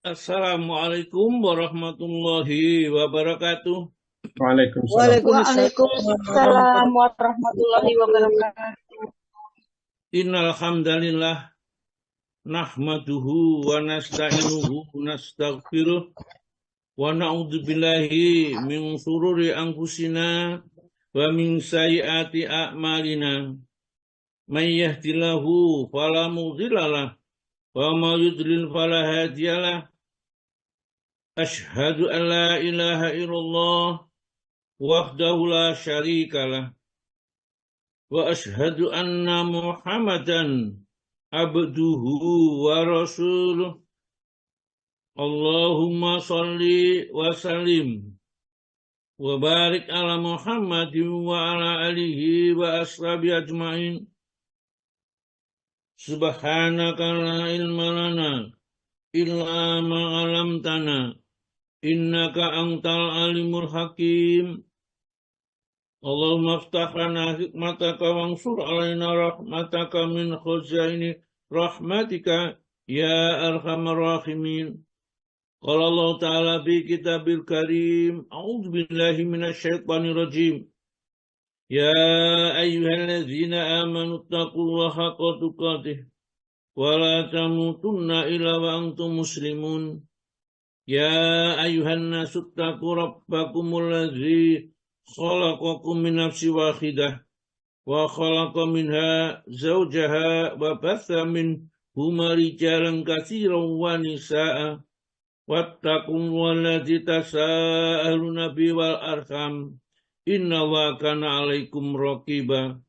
Assalamualaikum warahmatullahi wabarakatuh. Waalaikumsalam. Waalaikumsalam warahmatullahi wabarakatuh. Innal hamdalillah nahmaduhu wa nasta'inuhu wa nastaghfiruh wa na'udzu billahi min shururi anfusina wa min sayyiati a'malina. May yahdihillahu fala mudhillalah wa may yudlil fala hadiyalah. Asyhadu an la ilaha illallah wahdahu la syarikalah wa asyhadu anna Muhammadan abduhu wa rasuluh. Allahumma salli wa sallim wa barik ala Muhammadin wa ala alihi wa ashabihi ajma'in. Subhanaka la ilma lana illa ma 'allamtana innaka antal alimul hakim. Allahumma aftah lana hikmataka wansur alaina rahmataka min khuzaini rahmatika ya arhamar rahimin. Qala Allah Ta'ala fi kitabil karim, a'udzu billahi minasyaitonir rajim. Ya ayyuhalladzina amanu taqullaha haqqa tuqatih wa la tamutunna illa wa antum muslimun. Ya ayyuhan nasu taqu rabbakumul ladzi khalaqakum min nafsin wahidah wa khalaqa minha zawjaha wa batha minhuma rijalan katsiran wa nisaa'a wattaqullaha alladzi tasaaluna bihi wal arham innallaha kana 'alaikum raqiba.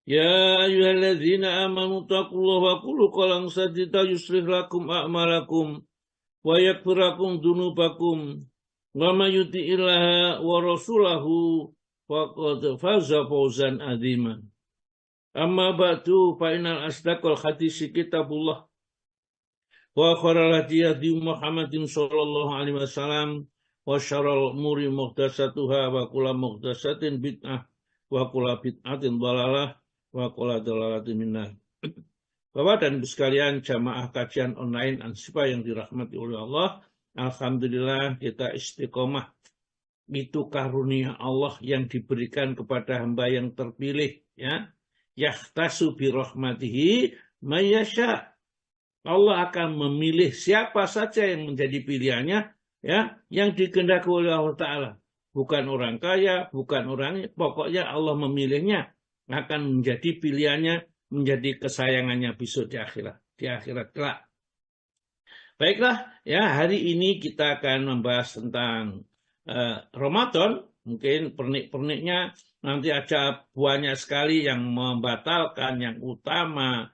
Ya ayyuhalladzina amanu taqullaha wa qulu qawlan sadida yuslih lakum a'malakum wa yaghfir lakum dzunubakum wa may yuti'illaha wa rasulahu faqad faza fawzan 'azima. Amma ba'du fa innal asdaqal hadisi kitabullah wa khairal hadi Muhammadin sallallahu alaihi wasallam wa syarrul umuri muhdatsatuha wa kullu muhdatsatin bid'ah wa kullu bid'atin dhalalah wa kullu dhalalatin minnah. Bapak dan Ibu sekalian jamaah kajian online Ansyifa yang dirahmati oleh Allah, alhamdulillah kita istiqomah. Itu karunia Allah yang diberikan kepada hamba yang terpilih, ya. Yahtasu bi rahmatihi may yasha. Allah akan memilih siapa saja yang menjadi pilihannya, ya, yang dikehendaki oleh Allah Ta'ala. Bukan orang kaya, bukan orang, pokoknya Allah memilihnya akan menjadi pilihannya, menjadi kesayangannya besok di akhirat kelak. Baiklah, ya, hari ini kita akan membahas tentang Ramadan. Mungkin pernik-perniknya nanti ada banyak sekali yang membatalkan, yang utama,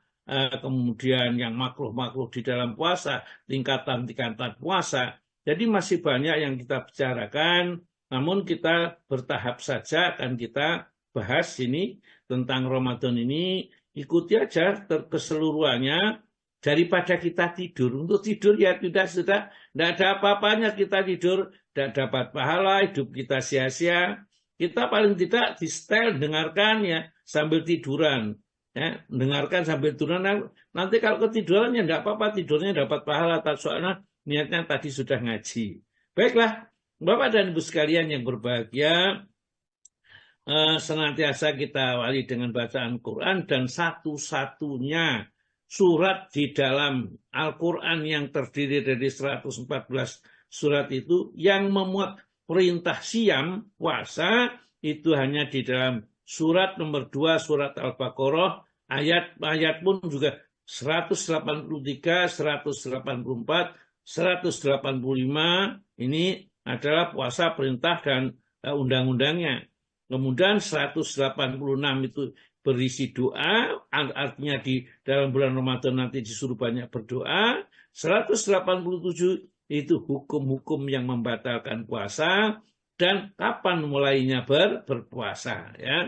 kemudian yang makruh-makruh di dalam puasa, tingkatan-tingkatan puasa. Jadi masih banyak yang kita bicarakan, namun kita bertahap saja akan kita bahas ini tentang Ramadan ini. Ikuti aja keseluruhannya daripada kita tidur. Untuk tidur ya tidak ada apa-apanya kita tidur, tidak dapat pahala, hidup kita sia-sia. Kita paling tidak di setel dengarkan ya sambil tiduran. Ya, dengarkan sambil tiduran. Nanti kalau ketiduran ya tidak apa-apa, tidurnya dapat pahala. Soalnya niatnya tadi sudah ngaji. Baiklah, Bapak dan Ibu sekalian yang berbahagia, senantiasa kita awali dengan bacaan Quran, dan satu-satunya surat di dalam Al-Quran yang terdiri dari 114 surat itu yang memuat perintah siam, puasa, itu hanya di dalam surat nomor 2 surat Al-Baqarah. Ayat-ayat pun juga 183, 184, 185 ini adalah puasa perintah dan undang-undangnya. Kemudian 186 itu berisi doa, artinya di dalam bulan Ramadan nanti disuruh banyak berdoa. 187 itu hukum-hukum yang membatalkan puasa dan kapan mulainya berpuasa, ya.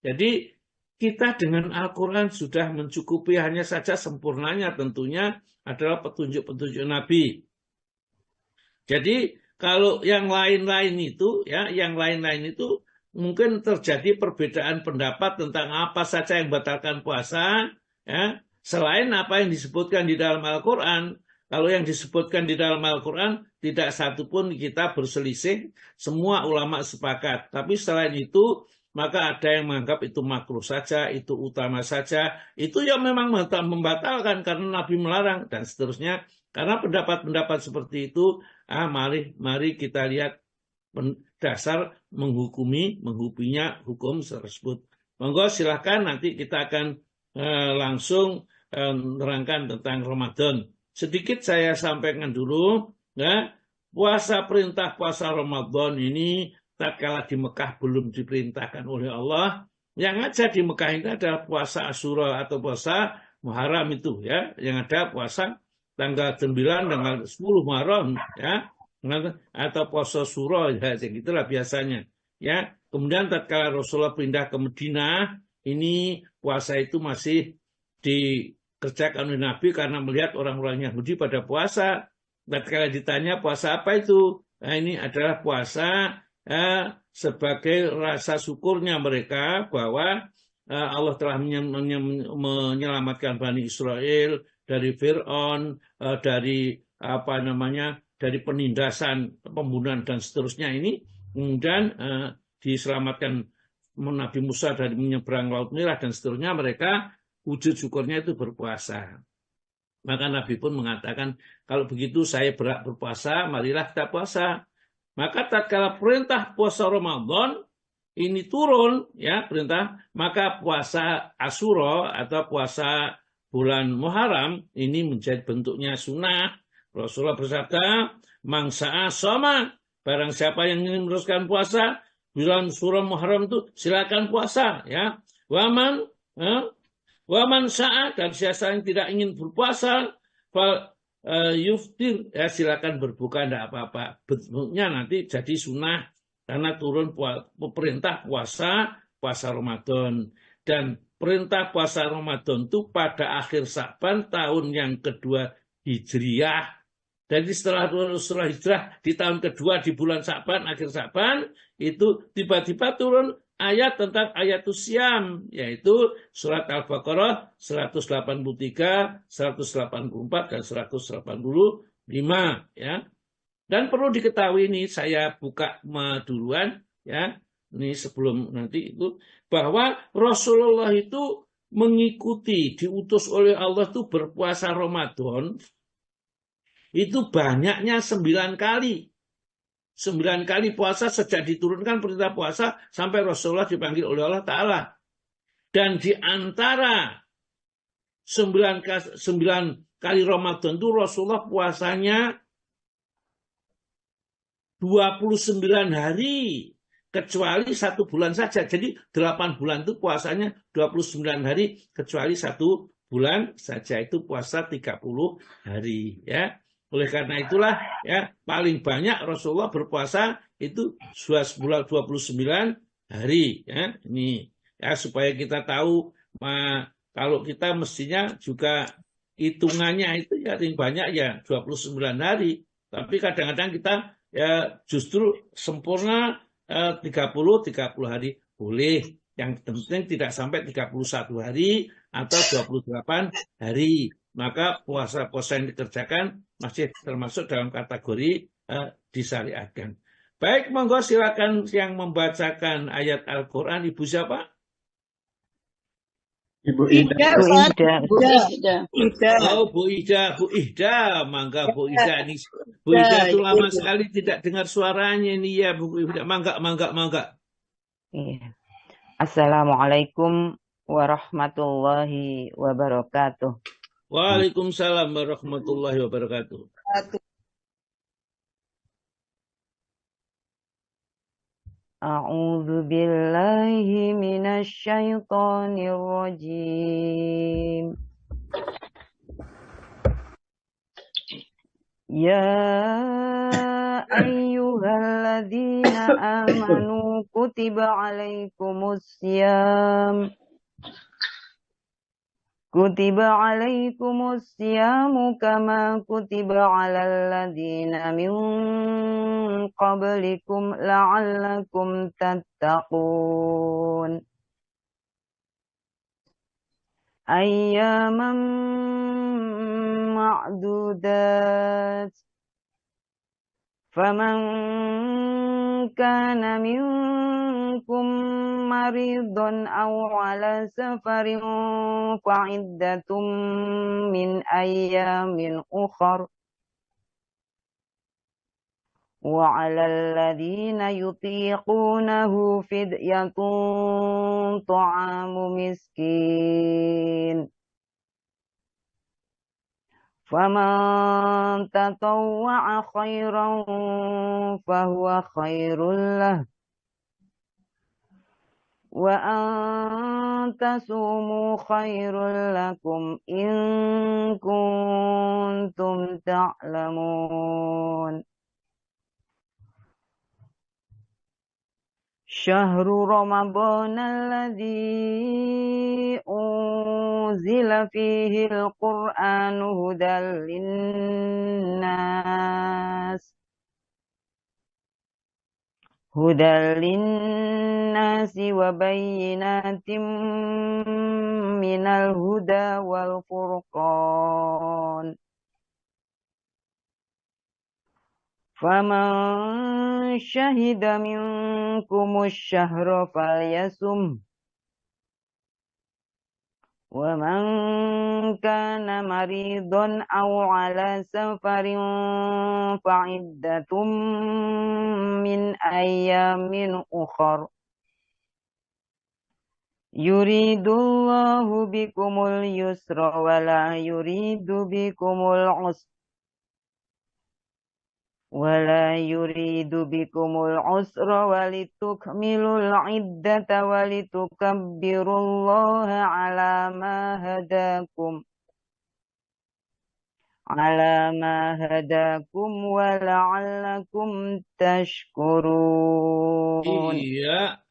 Jadi kita dengan Al-Quran sudah mencukupi, hanya saja sempurnanya tentunya adalah petunjuk-petunjuk Nabi. Jadi kalau yang lain-lain itu, ya, yang lain-lain itu mungkin terjadi perbedaan pendapat tentang apa saja yang membatalkan puasa, ya, selain apa yang disebutkan di dalam Al-Quran. Kalau yang disebutkan di dalam Al-Quran, tidak satu pun kita berselisih, semua ulama sepakat. Tapi selain itu, maka ada yang menganggap itu makruh saja, itu utama saja, itu yang memang membatalkan karena Nabi melarang, dan seterusnya. Karena pendapat-pendapat seperti itu, mari kita lihat dasar menghukuminya hukum tersebut. Monggo silahkan nanti kita akan langsung menerangkan tentang Ramadan. Sedikit saya sampaikan dulu, ya, perintah puasa Ramadan ini tatkala di Mekah belum diperintahkan oleh Allah, yang ada di Mekah ini adalah puasa Asyura atau puasa Muharram itu, ya, yang ada puasa tanggal 9 tanggal 10 Muharram, ya, atau puasa Syura, ya, gitulah biasanya, ya. Kemudian tatkala Rasulullah pindah ke Madinah, ini puasa itu masih dikerjakan oleh Nabi karena melihat orang-orang Yahudi pada puasa. Tatkala ditanya puasa apa itu? Nah, ini adalah puasa sebagai rasa syukurnya mereka bahwa Allah telah menyelamatkan Bani Israel dari Fir'aun, dari dari penindasan, pembunuhan dan seterusnya ini. Kemudian diselamatkan Nabi Musa dari menyeberang Laut Merah dan seterusnya, mereka wujud syukurnya itu berpuasa. Maka Nabi pun mengatakan, kalau begitu saya berpuasa, marilah kita puasa. Maka tatkala perintah puasa Ramadan ini turun, ya, perintah, maka puasa Asyura atau puasa bulan Muharram ini menjadi bentuknya sunnah. Rasulullah bersabda, mangsa'a soma, barang siapa yang ingin meneruskan puasa bulan surah Muharram itu silakan puasa, ya. Waman saat, dan siapa yang tidak ingin berpuasa, yuftir, ya, silakan berbuka, tidak apa-apa. Bentuknya nanti jadi sunnah karena turun perintah puasa Ramadan. Dan perintah puasa Ramadan itu pada akhir Sa'ban tahun yang kedua Hijriyah. Jadi setelah hijrah di tahun kedua di bulan Sa'ban, akhir Sa'ban, itu tiba-tiba turun ayat tentang ayatus siam, yaitu surat Al-Baqarah 183, 184, dan 185, ya. Dan perlu diketahui ini, saya buka duluan, ya, ini sebelum nanti itu, bahwa Rasulullah itu mengikuti, diutus oleh Allah itu berpuasa Ramadan, itu banyaknya 9 kali. 9 kali puasa sejak diturunkan perintah puasa sampai Rasulullah dipanggil oleh Allah Ta'ala. Dan di antara 9 kali Ramadan itu Rasulullah puasanya 29 hari. Kecuali 1 bulan saja. Jadi 8 bulan itu puasanya 29 hari. Kecuali 1 bulan saja itu puasa 30 hari. Ya. Oleh karena itulah, ya, paling banyak Rasulullah berpuasa itu 29 hari, ya. Ini, ya, supaya kita tahu, kalau kita mestinya juga hitungannya itu ya paling banyak ya 29 hari. Tapi kadang-kadang kita ya justru sempurna 30 hari boleh. Yang penting tidak sampai 31 hari atau 28 hari. Maka puasa-puasa yang dikerjakan masih termasuk dalam kategori disyariatkan. Baik, monggo silakan yang membacakan ayat Al-Quran. Ibu siapa? Ibu Ida. Bu Ida. Oh, Bu Ida, mangga Bu Ida ini. Bu Ida itu lama sekali tidak dengar suaranya ini, ya, Bu Ida. Mangga. Iya. Assalamualaikum warahmatullahi wabarakatuh. Waalaikumsalam warahmatullahi wabarakatuh. A'udzu billahi minasy syaithanir rajim. Ya ayyuhalladzina amanu kutiba alaikumus syiyam kama kutiba alal ladzina min qablikum la'allakum tattaqun. أياما معدودات فمن كان منكم مريضا أو على سفر فعدة من أيام أخر وعلى الذين يطيقونه فدية طعام مسكين فمن تطوع خيرا فهو خير له وأن تصوموا خير لكم إن كنتم تعلمون شهر رمضان الذي أنزل فيه القرآن هدى للناس وبينات من الهدى والفرقان فمن شهد منكم الشهر فليصم ومن كان مريضا أو على سفر فعدة من أيام أخر يريد الله بكم اليسر ولا يريد بكم العسر ولتكملوا العدة ولتكبروا الله على ما هداكم ولعلكم تشكرون. Iya.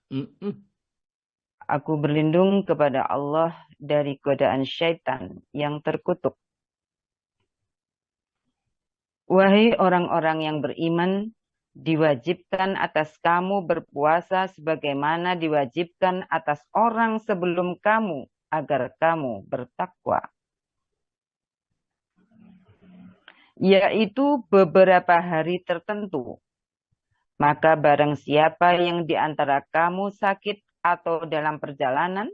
Aku berlindung kepada Allah dari godaan syaitan yang terkutuk. Wahai orang-orang yang beriman, diwajibkan atas kamu berpuasa sebagaimana diwajibkan atas orang sebelum kamu agar kamu bertakwa. Yaitu beberapa hari tertentu. Maka barang siapa yang di antara kamu sakit atau dalam perjalanan,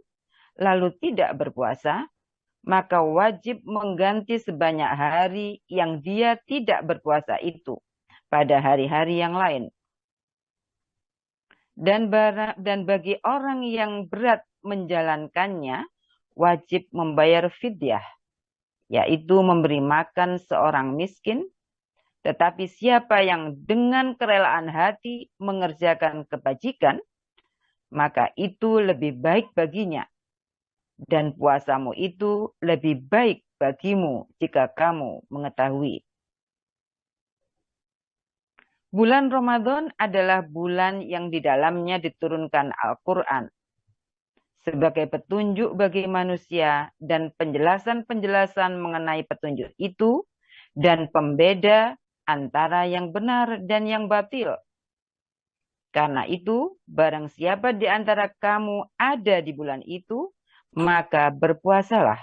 lalu tidak berpuasa, maka wajib mengganti sebanyak hari yang dia tidak berpuasa itu pada hari-hari yang lain. Dan bagi orang yang berat menjalankannya, wajib membayar fidyah, yaitu memberi makan seorang miskin. Tetapi siapa yang dengan kerelaan hati mengerjakan kebajikan, maka itu lebih baik baginya. Dan puasamu itu lebih baik bagimu jika kamu mengetahui. Bulan Ramadan adalah bulan yang di dalamnya diturunkan Al-Quran sebagai petunjuk bagi manusia dan penjelasan-penjelasan mengenai petunjuk itu dan pembeda antara yang benar dan yang batil. Karena itu, barang siapa di antara kamu ada di bulan itu, maka berpuasalah.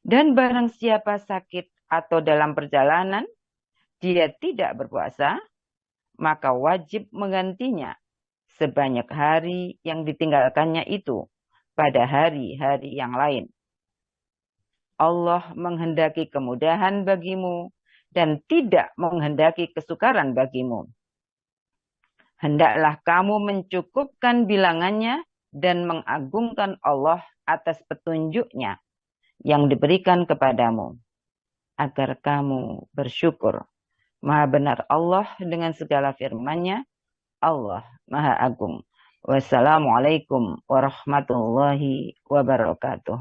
Dan barang siapa sakit atau dalam perjalanan, dia tidak berpuasa, maka wajib menggantinya sebanyak hari yang ditinggalkannya itu pada hari-hari yang lain. Allah menghendaki kemudahan bagimu dan tidak menghendaki kesukaran bagimu. Hendaklah kamu mencukupkan bilangannya dan mengagungkan Allah atas petunjuknya yang diberikan kepadamu, agar kamu bersyukur. Maha benar Allah dengan segala firman-Nya, Allah Maha Agung. Wassalamualaikum warahmatullahi wabarakatuh.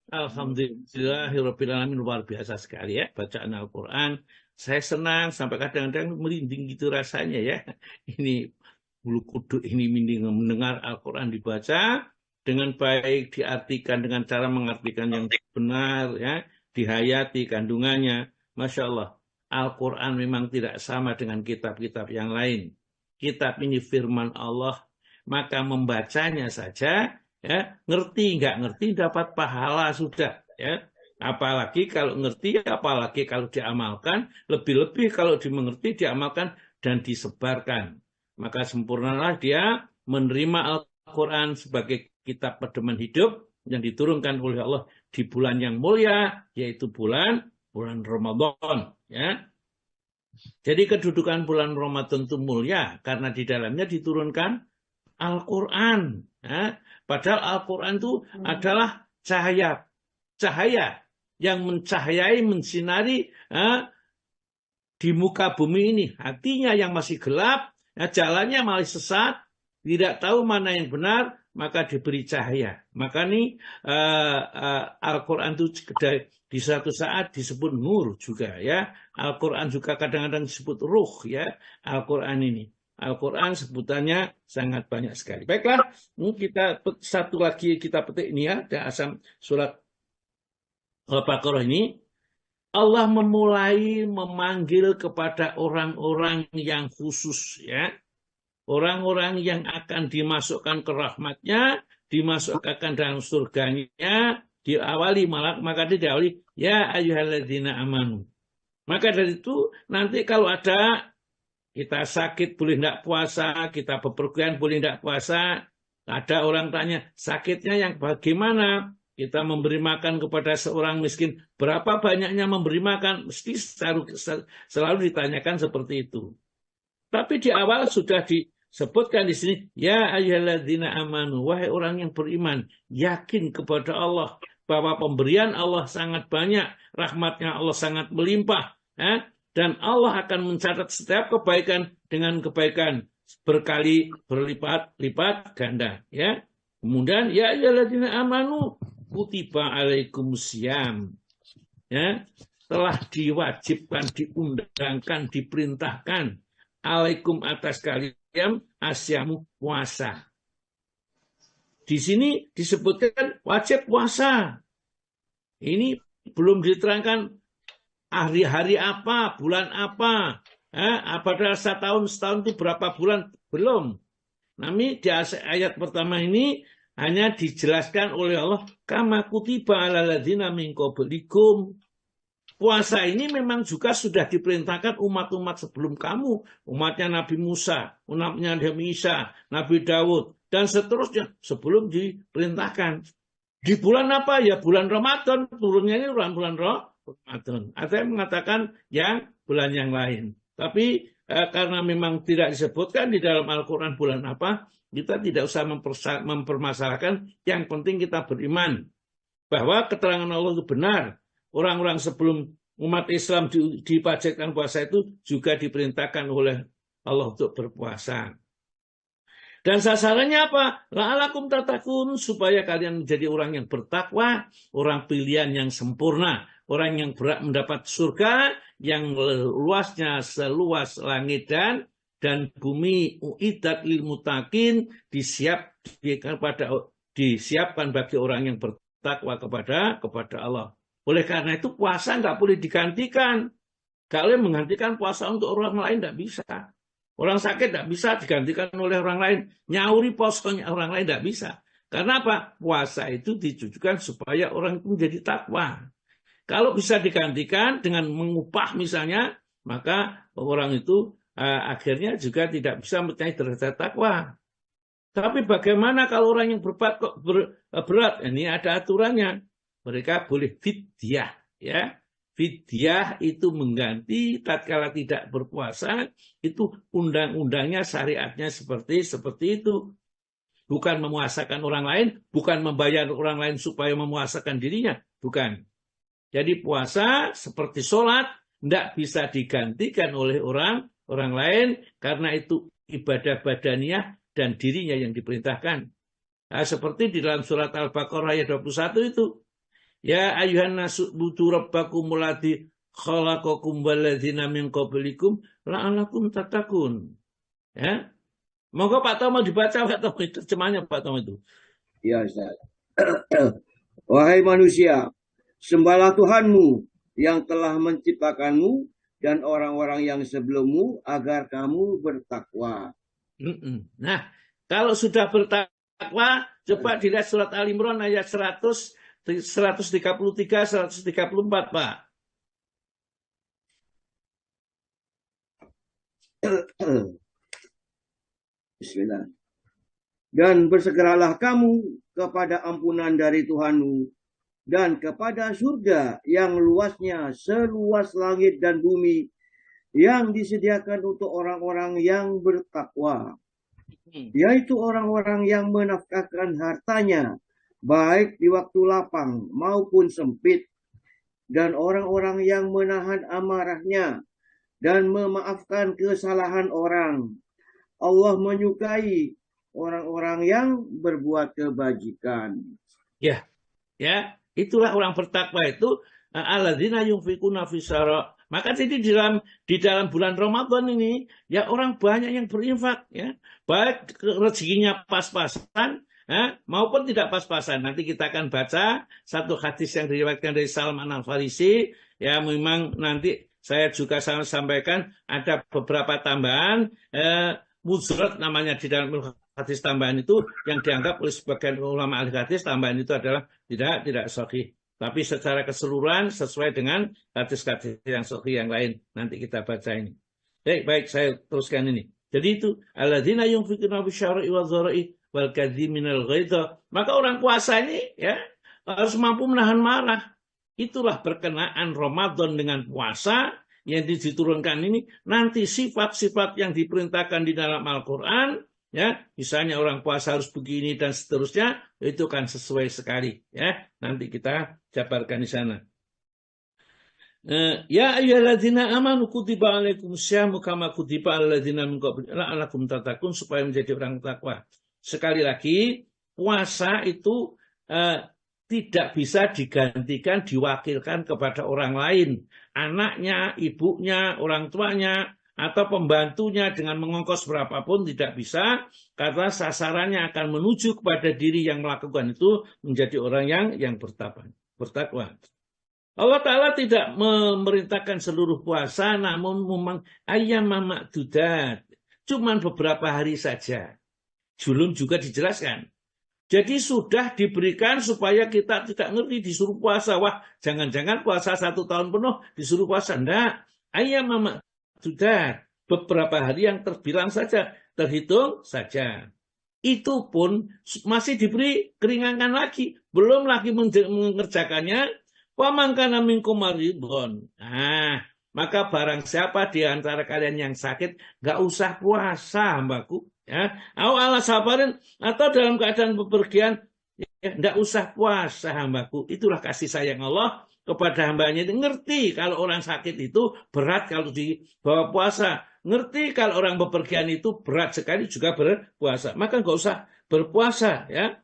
Alhamdulillahirrabbilalamin, luar biasa sekali ya bacaan Al-Quran. Saya senang sampai kadang-kadang merinding gitu rasanya ya. Ini bulu kuduk ini mendengar Al-Quran dibaca dengan baik, diartikan dengan cara mengartikan yang benar ya, dihayati kandungannya. Masya Allah, Al-Quran memang tidak sama dengan kitab-kitab yang lain. Kitab ini firman Allah, maka membacanya saja Ya, ngerti nggak ngerti dapat pahala sudah. Ya, apalagi kalau ngerti, apalagi kalau diamalkan, lebih-lebih kalau dimengerti, diamalkan dan disebarkan. Maka sempurnalah dia menerima Al-Quran sebagai kitab pedoman hidup yang diturunkan oleh Allah di bulan yang mulia, yaitu bulan Ramadan. Ya, jadi kedudukan bulan Ramadan itu mulia karena di dalamnya diturunkan Al-Quran. Ya. Padahal Al-Quran itu adalah cahaya yang mencahayai, mensinari di muka bumi ini. Hatinya yang masih gelap, jalannya masih sesat, tidak tahu mana yang benar, maka diberi cahaya. Maka nih Al-Quran itu di suatu saat disebut nur juga ya. Al-Quran juga kadang-kadang disebut ruh ya. Al-Quran ini. Al-Quran sebutannya sangat banyak sekali. Baiklah, kita satu lagi kita petik ini ya, asam surat Al-Baqarah ini. Allah memulai memanggil kepada orang-orang yang khusus ya. Orang-orang yang akan dimasukkan ke rahmatnya, dimasukkan dalam surganya, diawali maka diawali ya ayyuhalladzina amanu. Maka dari itu nanti kalau ada kita sakit boleh tidak puasa, kita bepergian boleh tidak puasa. Ada orang tanya, sakitnya yang bagaimana? Kita memberi makan kepada seorang miskin. Berapa banyaknya memberi makan? Mesti selalu ditanyakan seperti itu. Tapi di awal sudah disebutkan di sini, ya ayyuhalladzina amanu, wahai orang yang beriman, yakin kepada Allah bahwa pemberian Allah sangat banyak, rahmatnya Allah sangat melimpah. Dan Allah akan mencatat setiap kebaikan dengan kebaikan berkali berlipat-lipat ganda. Ya. Kemudian ya ayyuhalladzina amanu kutiba alaikumusiyam. Ya, telah diwajibkan, diundangkan, diperintahkan alaikum atas kalian asyamu puasa. Di sini disebutkan wajib puasa. Ini belum diterangkan hari-hari apa, bulan apa, apakah setahun itu berapa bulan, belum. Namun di ayat pertama ini hanya dijelaskan oleh Allah, kama kutiba alal ladzina min qablikum. Puasa ini memang juga sudah diperintahkan umat-umat sebelum kamu, umatnya Nabi Musa, umatnya Nabi Isa, Nabi Daud, dan seterusnya sebelum diperintahkan. Di bulan apa? Ya bulan Ramadan, turunnya ini bulan Ramadan. Ada yang mengatakan yang bulan yang lain. Tapi karena memang tidak disebutkan di dalam Al-Quran bulan apa, kita tidak usah mempermasalahkan. Yang penting kita beriman bahwa keterangan Allah itu benar. Orang-orang sebelum umat Islam dipajakkan puasa itu juga diperintahkan oleh Allah untuk berpuasa. Dan sasarannya apa? La'alakum tatakun, supaya kalian menjadi orang yang bertakwa, orang pilihan yang sempurna, orang yang berhak mendapat surga yang luasnya seluas langit dan bumi, uiddat lil muttaqin, disiapkan bagi orang yang bertakwa kepada Allah. Oleh karena itu puasa nggak boleh digantikan. Nggak boleh menggantikan puasa untuk orang lain, nggak bisa. Orang sakit tidak bisa digantikan oleh orang lain. Nyauri puasanya orang lain tidak bisa. Karena apa? Puasa itu ditujukan supaya orang itu menjadi takwa. Kalau bisa digantikan dengan mengupah misalnya, maka orang itu akhirnya juga tidak bisa mencapai derajat takwa. Tapi bagaimana kalau orang yang berat berat? Ini ada aturannya. Mereka boleh fidyah, ya. Fidyah itu mengganti tatkala tidak berpuasa, itu undang-undangnya, syariatnya seperti itu. Bukan memuasakan orang lain, bukan membayar orang lain supaya memuasakan dirinya, bukan. Jadi puasa seperti sholat tidak bisa digantikan oleh orang lain karena itu ibadah badaniah dan dirinya yang diperintahkan. Nah, seperti di dalam surat Al-Baqarah ayat 21 itu. Ya ayuhan nasu butu rabbakum alladzi khalaqakum walladzina min qablikum la'allakum tattaqun. Ya. Monggo Pak Tom mau dibaca Pak Tom terjemahnya Pak Tom itu. Ya Ustaz. Wahai manusia, sembahlah Tuhanmu yang telah menciptakanmu dan orang-orang yang sebelummu agar kamu bertakwa. Nah, kalau sudah bertakwa bertakwa, coba dilihat surat Al-Imran ayat 133-134, Pak. Bismillah. Dan bersegeralah kamu kepada ampunan dari Tuhanmu dan kepada surga yang luasnya seluas langit dan bumi yang disediakan untuk orang-orang yang bertakwa, yaitu orang-orang yang menafkahkan hartanya baik di waktu lapang maupun sempit, dan orang-orang yang menahan amarahnya dan memaafkan kesalahan orang. Allah menyukai orang-orang yang berbuat kebajikan. Ya, itulah orang bertakwa itu, alladzina yunfikuna fisara. Maka jadi di dalam bulan Ramadan ini ya orang banyak yang berinfak, ya, baik rezekinya pas-pasan maupun tidak pas-pasan. Nanti kita akan baca satu hadis yang diriwayatkan dari Salman Al-Farisi, ya, memang nanti saya juga sampaikan ada beberapa tambahan muzrat namanya di dalam hadis tambahan itu yang dianggap oleh sebagian ulama ahli hadis tambahan itu adalah tidak sahih. Tapi secara keseluruhan sesuai dengan hadis-hadis yang sahih yang lain. Nanti kita baca ini. Baik, saya teruskan ini. Jadi itu alladzina yunfikuna bisyara'i wa dzara'i wal kadhiminal ghaidha. Maka orang puasa ini ya harus mampu menahan marah. Itulah berkenaan Ramadan dengan puasa yang diturunkan ini. Nanti sifat-sifat yang diperintahkan di dalam Al-Qur'an, ya, misalnya orang puasa harus begini dan seterusnya, itu kan sesuai sekali, ya. Nanti kita jabarkan di sana. Ya ayyuhalladzina amanu kutiba alaikumusyamu kama kutiba alal-ladzina min qablikum la'allakum tattaqun, supaya menjadi orang takwa. Sekali lagi, puasa itu tidak bisa digantikan, diwakilkan kepada orang lain. Anaknya, ibunya, orang tuanya, atau pembantunya dengan mengongkos berapapun tidak bisa, karena sasarannya akan menuju kepada diri yang melakukan itu menjadi orang yang bertakwa. Allah Ta'ala tidak memerintahkan seluruh puasa, namun memang ayyaman ma'dudat, cuman beberapa hari saja. Julun juga dijelaskan. Jadi sudah diberikan supaya kita tidak ngerti disuruh puasa. Wah, jangan-jangan puasa 1 tahun penuh disuruh puasa. Enggak. Ayyaman ma'dudat, beberapa hari yang terbilang saja, terhitung saja. Itu pun masih diberi keringanan lagi. Belum lagi mengerjakannya. Wa man kana minkum maridun. Maka barang siapa di antara kalian yang sakit, enggak usah puasa, hambaku. Ya, ala sabarin, atau dalam keadaan bepergian, ya, enggak usah puasa, hambaku. Itulah kasih sayang Allah kepada hambanya. Ngerti kalau orang sakit itu berat kalau dibawa puasa. Ngerti kalau orang bepergian itu berat sekali juga berpuasa. Maka enggak usah berpuasa, ya.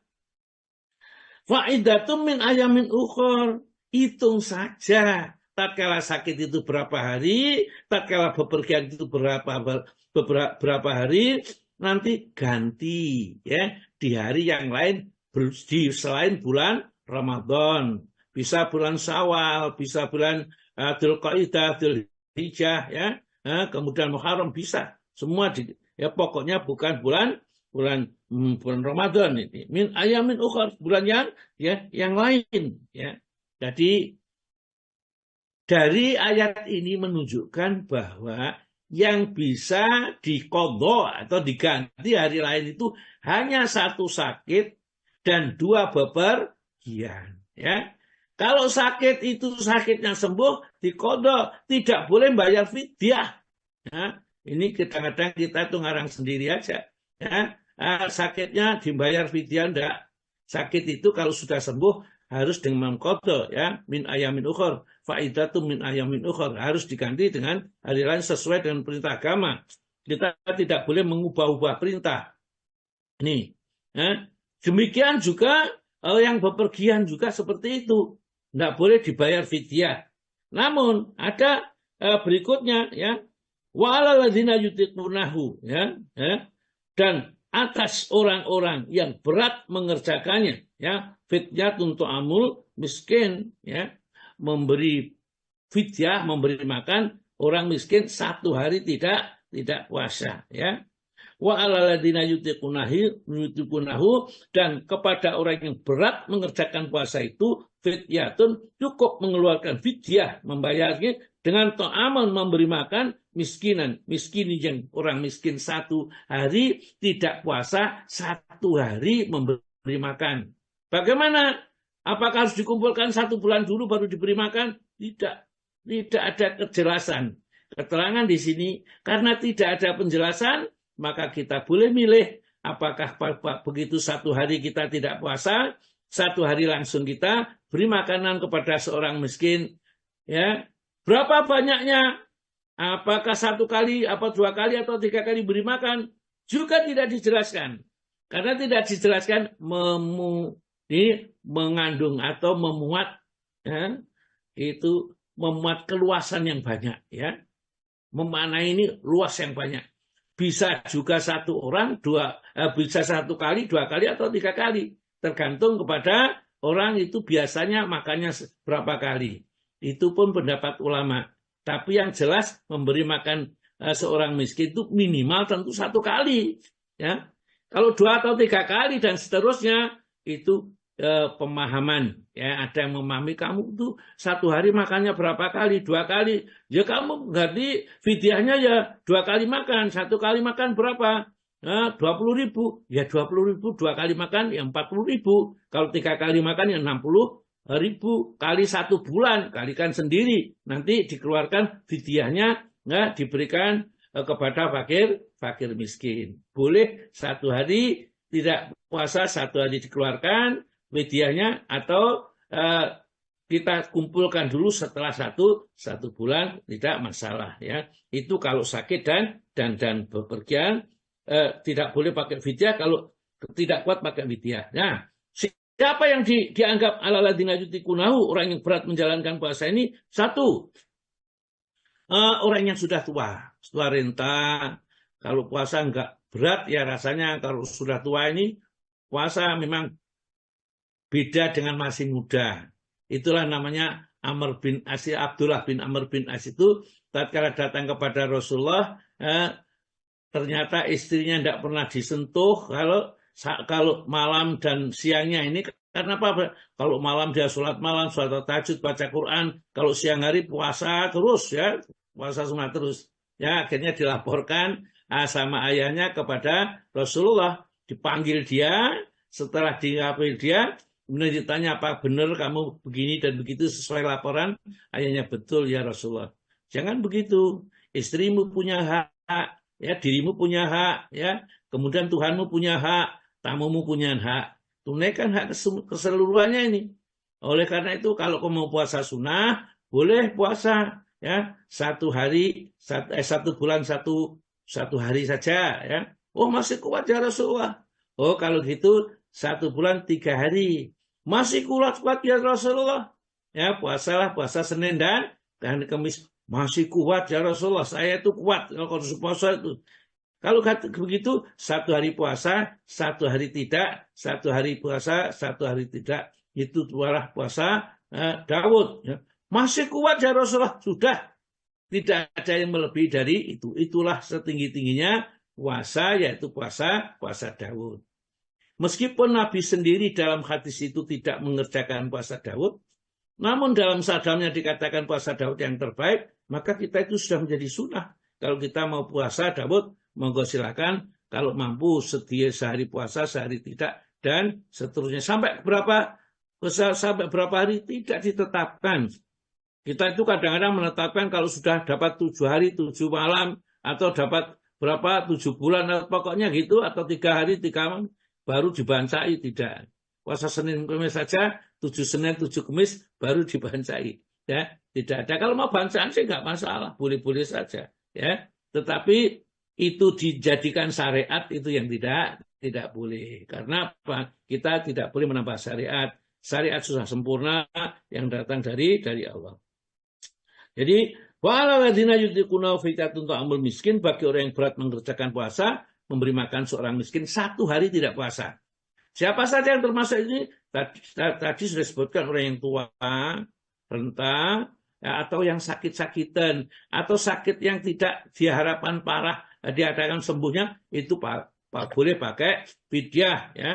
Fa'idatum min ayamin ukhor. Hitung saja. Tatkala sakit itu berapa hari, tatkala bepergian itu berapa hari, nanti ganti, ya, di hari yang lain selain bulan Ramadan. Bisa bulan Syawal, bisa bulan Dzulqa'dah, Dzulhijjah, ya, kemudian Muharram bisa. Semua ya pokoknya bukan bulan Ramadan ini. Min ayamin ukhar, bulan yang lain, ya. Jadi dari ayat ini menunjukkan bahwa yang bisa diqadha atau diganti hari lain itu hanya 1 sakit dan 2 bepergian, ya. Kalau sakit itu sakitnya sembuh, diqadha, tidak boleh bayar fidyah. Nah, ini kadang-kadang kita tuh ngarang sendiri aja, ya. Sakitnya dibayar fidyah enggak. Sakit itu kalau sudah sembuh harus dengan qadha, ya, min ayamin ukhor, faidatum min ayamin ukhor, harus diganti dengan hari lain sesuai dengan perintah agama. Kita tidak boleh mengubah-ubah perintah. Nih, ya. Demikian juga yang bepergian juga seperti itu, tidak boleh dibayar fidyah. Namun ada berikutnya, ya, wa 'alal ladzina yutiqunahu, ya, dan atas orang-orang yang berat mengerjakannya, ya, fidyatun tu'amul miskin, ya, memberi fidyah, memberi makan orang miskin 1 hari tidak puasa, ya. Wa 'alal ladzina yutiqunahu, dan kepada orang yang berat mengerjakan puasa itu fidyatun, cukup mengeluarkan fidyah, membayarnya dengan ta'amun, memberi makan miskin yang orang miskin 1 hari tidak puasa, 1 hari memberi makan. Bagaimana? Apakah harus dikumpulkan 1 bulan dulu baru diberi makan? Tidak ada kejelasan. Keterangan di sini, karena tidak ada penjelasan, maka kita boleh milih apakah begitu 1 hari kita tidak puasa, 1 hari langsung kita beri makanan kepada seorang miskin. Ya, berapa banyaknya? Apakah 1 kali, 2 kali, atau 3 kali beri makan? Juga tidak dijelaskan. Karena tidak dijelaskan mengandung atau memuat, ya, itu memuat keluasan yang banyak, ya. Memaknai ini luas yang banyak. Bisa juga 1 orang, bisa 1 kali, 2 kali, atau 3 kali. Tergantung kepada orang itu biasanya makannya berapa kali. Itu pun pendapat ulama. Tapi yang jelas memberi makan seorang miskin itu minimal tentu 1 kali. Ya. Kalau 2 atau 3 kali dan seterusnya, itu pemahaman. Ya, ada yang memahami kamu itu 1 hari makannya berapa kali, 2 kali. Ya kamu ganti fidyahnya ya 2 kali makan, 1 kali makan berapa? 20.000. Ya 20.000 2 kali makan ya 40.000. Kalau 3 kali makan ya 60.000 kali 1 bulan, kalikan sendiri. Nanti dikeluarkan fidyahnya, diberikan kepada fakir miskin. Boleh 1 hari tidak puasa, 1 hari dikeluarkan fidyahnya, atau kita kumpulkan dulu setelah 1 bulan, tidak masalah, ya. Itu kalau sakit dan bepergian, tidak boleh pakai fidyah, kalau tidak kuat pakai fidyah. Nah, siapa yang dianggap 'alal ladzina yutiqunahu, orang yang berat menjalankan puasa ini? 1, orang yang sudah tua renta. Kalau puasa enggak berat ya rasanya, kalau sudah tua ini puasa memang beda dengan masih muda. Itulah namanya Abdullah bin Amr bin As itu tatkala datang kepada Rasulullah, ternyata istrinya tidak pernah disentuh kalau malam dan siangnya ini. Karena apa? Kalau malam dia sholat malam, sholat tahajud, baca Quran. Kalau siang hari puasa terus, ya, puasa sunat terus. Ya, akhirnya dilaporkan sama ayahnya kepada Rasulullah. Dipanggil dia, setelah dipanggil dia, kemudian ditanya, apa benar kamu begini dan begitu sesuai laporan? Ayahnya, betul ya Rasulullah. Jangan begitu. Istrimu punya hak, ya, dirimu punya hak, ya. Kemudian Tuhanmu punya hak, tamumu punya hak. Tunaikan hak keseluruhannya ini. Oleh karena itu, kalau kamu mau puasa sunnah, boleh puasa, ya, 1 hari, 1 bulan 1 hari saja, ya. Oh, masih kuat ya Rasulullah. Oh, kalau gitu 1 bulan 3 hari. Masih kuat ya Rasulullah. Ya, puasalah, puasa Senin dan Kamis. Masih kuat ya Rasulullah. Saya itu kuat kalau puasa itu. Kalau begitu 1 hari puasa, 1 hari tidak, 1 hari puasa, 1 hari tidak. Itu puasa Daud. Ya. Masih kuat ya Rasulullah. Sudah. Tidak ada yang melebihi dari itu. Itulah setinggi-tingginya puasa, yaitu puasa Daud. Meskipun Nabi sendiri dalam hadis itu tidak mengerjakan puasa Daud, namun dalam sabdanya dikatakan puasa Daud yang terbaik, maka kita itu sudah menjadi sunnah. Kalau kita mau puasa Daud, monggo silakan. Kalau mampu sedia sehari puasa, sehari tidak, dan seterusnya. Sampai berapa hari tidak ditetapkan. Kita itu kadang-kadang menetapkan kalau sudah dapat 7 hari, 7 malam, atau dapat berapa, 7 bulan, atau pokoknya gitu, atau 3 hari, 3 malam, baru dibancai. Tidak. Puasa Senin Kamis saja, 7 Senin, 7 Kamis, baru dibancai. Ya, tidak ada. Kalau mau bancaan sih nggak masalah, boleh-boleh saja. Ya, tetapi itu dijadikan syariat, itu yang tidak boleh. Karena apa? Kita tidak boleh menambah syariat. Syariat sudah sempurna yang datang dari Allah. Jadi, waladina yutiquna fitatun ta'amul miskin, bagi orang yang berat mengerjakan puasa, memberi makan seorang miskin 1 hari tidak puasa. Siapa saja yang termasuk ini? Tadi sudah disebutkan orang yang tua, renta, ya, atau yang sakit-sakitan, atau sakit yang tidak diharapkan parah, diadakan sembuhnya, itu boleh pakai fidyah, ya.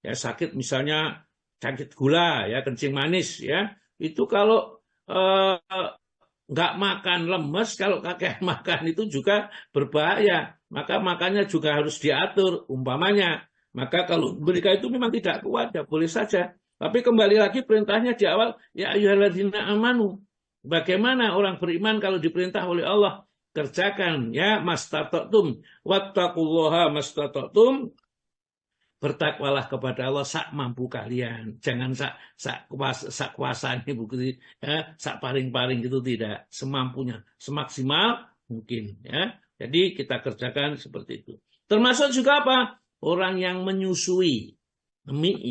Ya sakit misalnya sakit gula, ya kencing manis, ya. Itu kalau nggak makan lemes, kalau kakek makan itu juga berbahaya. Maka makannya juga harus diatur, umpamanya. Maka kalau mereka itu memang tidak kuat, ya boleh saja. Tapi kembali lagi perintahnya di awal, ya ayyuhalladzina amanu. Bagaimana orang beriman kalau diperintah oleh Allah? Kerjakan, ya mastata'tum, wattaqullaha mastata'tum. Bertakwalah kepada Allah sak mampu kalian. Jangan sak kuasa ini bukti, ya, sak paring-paring gitu, tidak. Semampunya, semaksimal mungkin, ya. Jadi kita kerjakan seperti itu. Termasuk juga apa? Orang yang menyusui,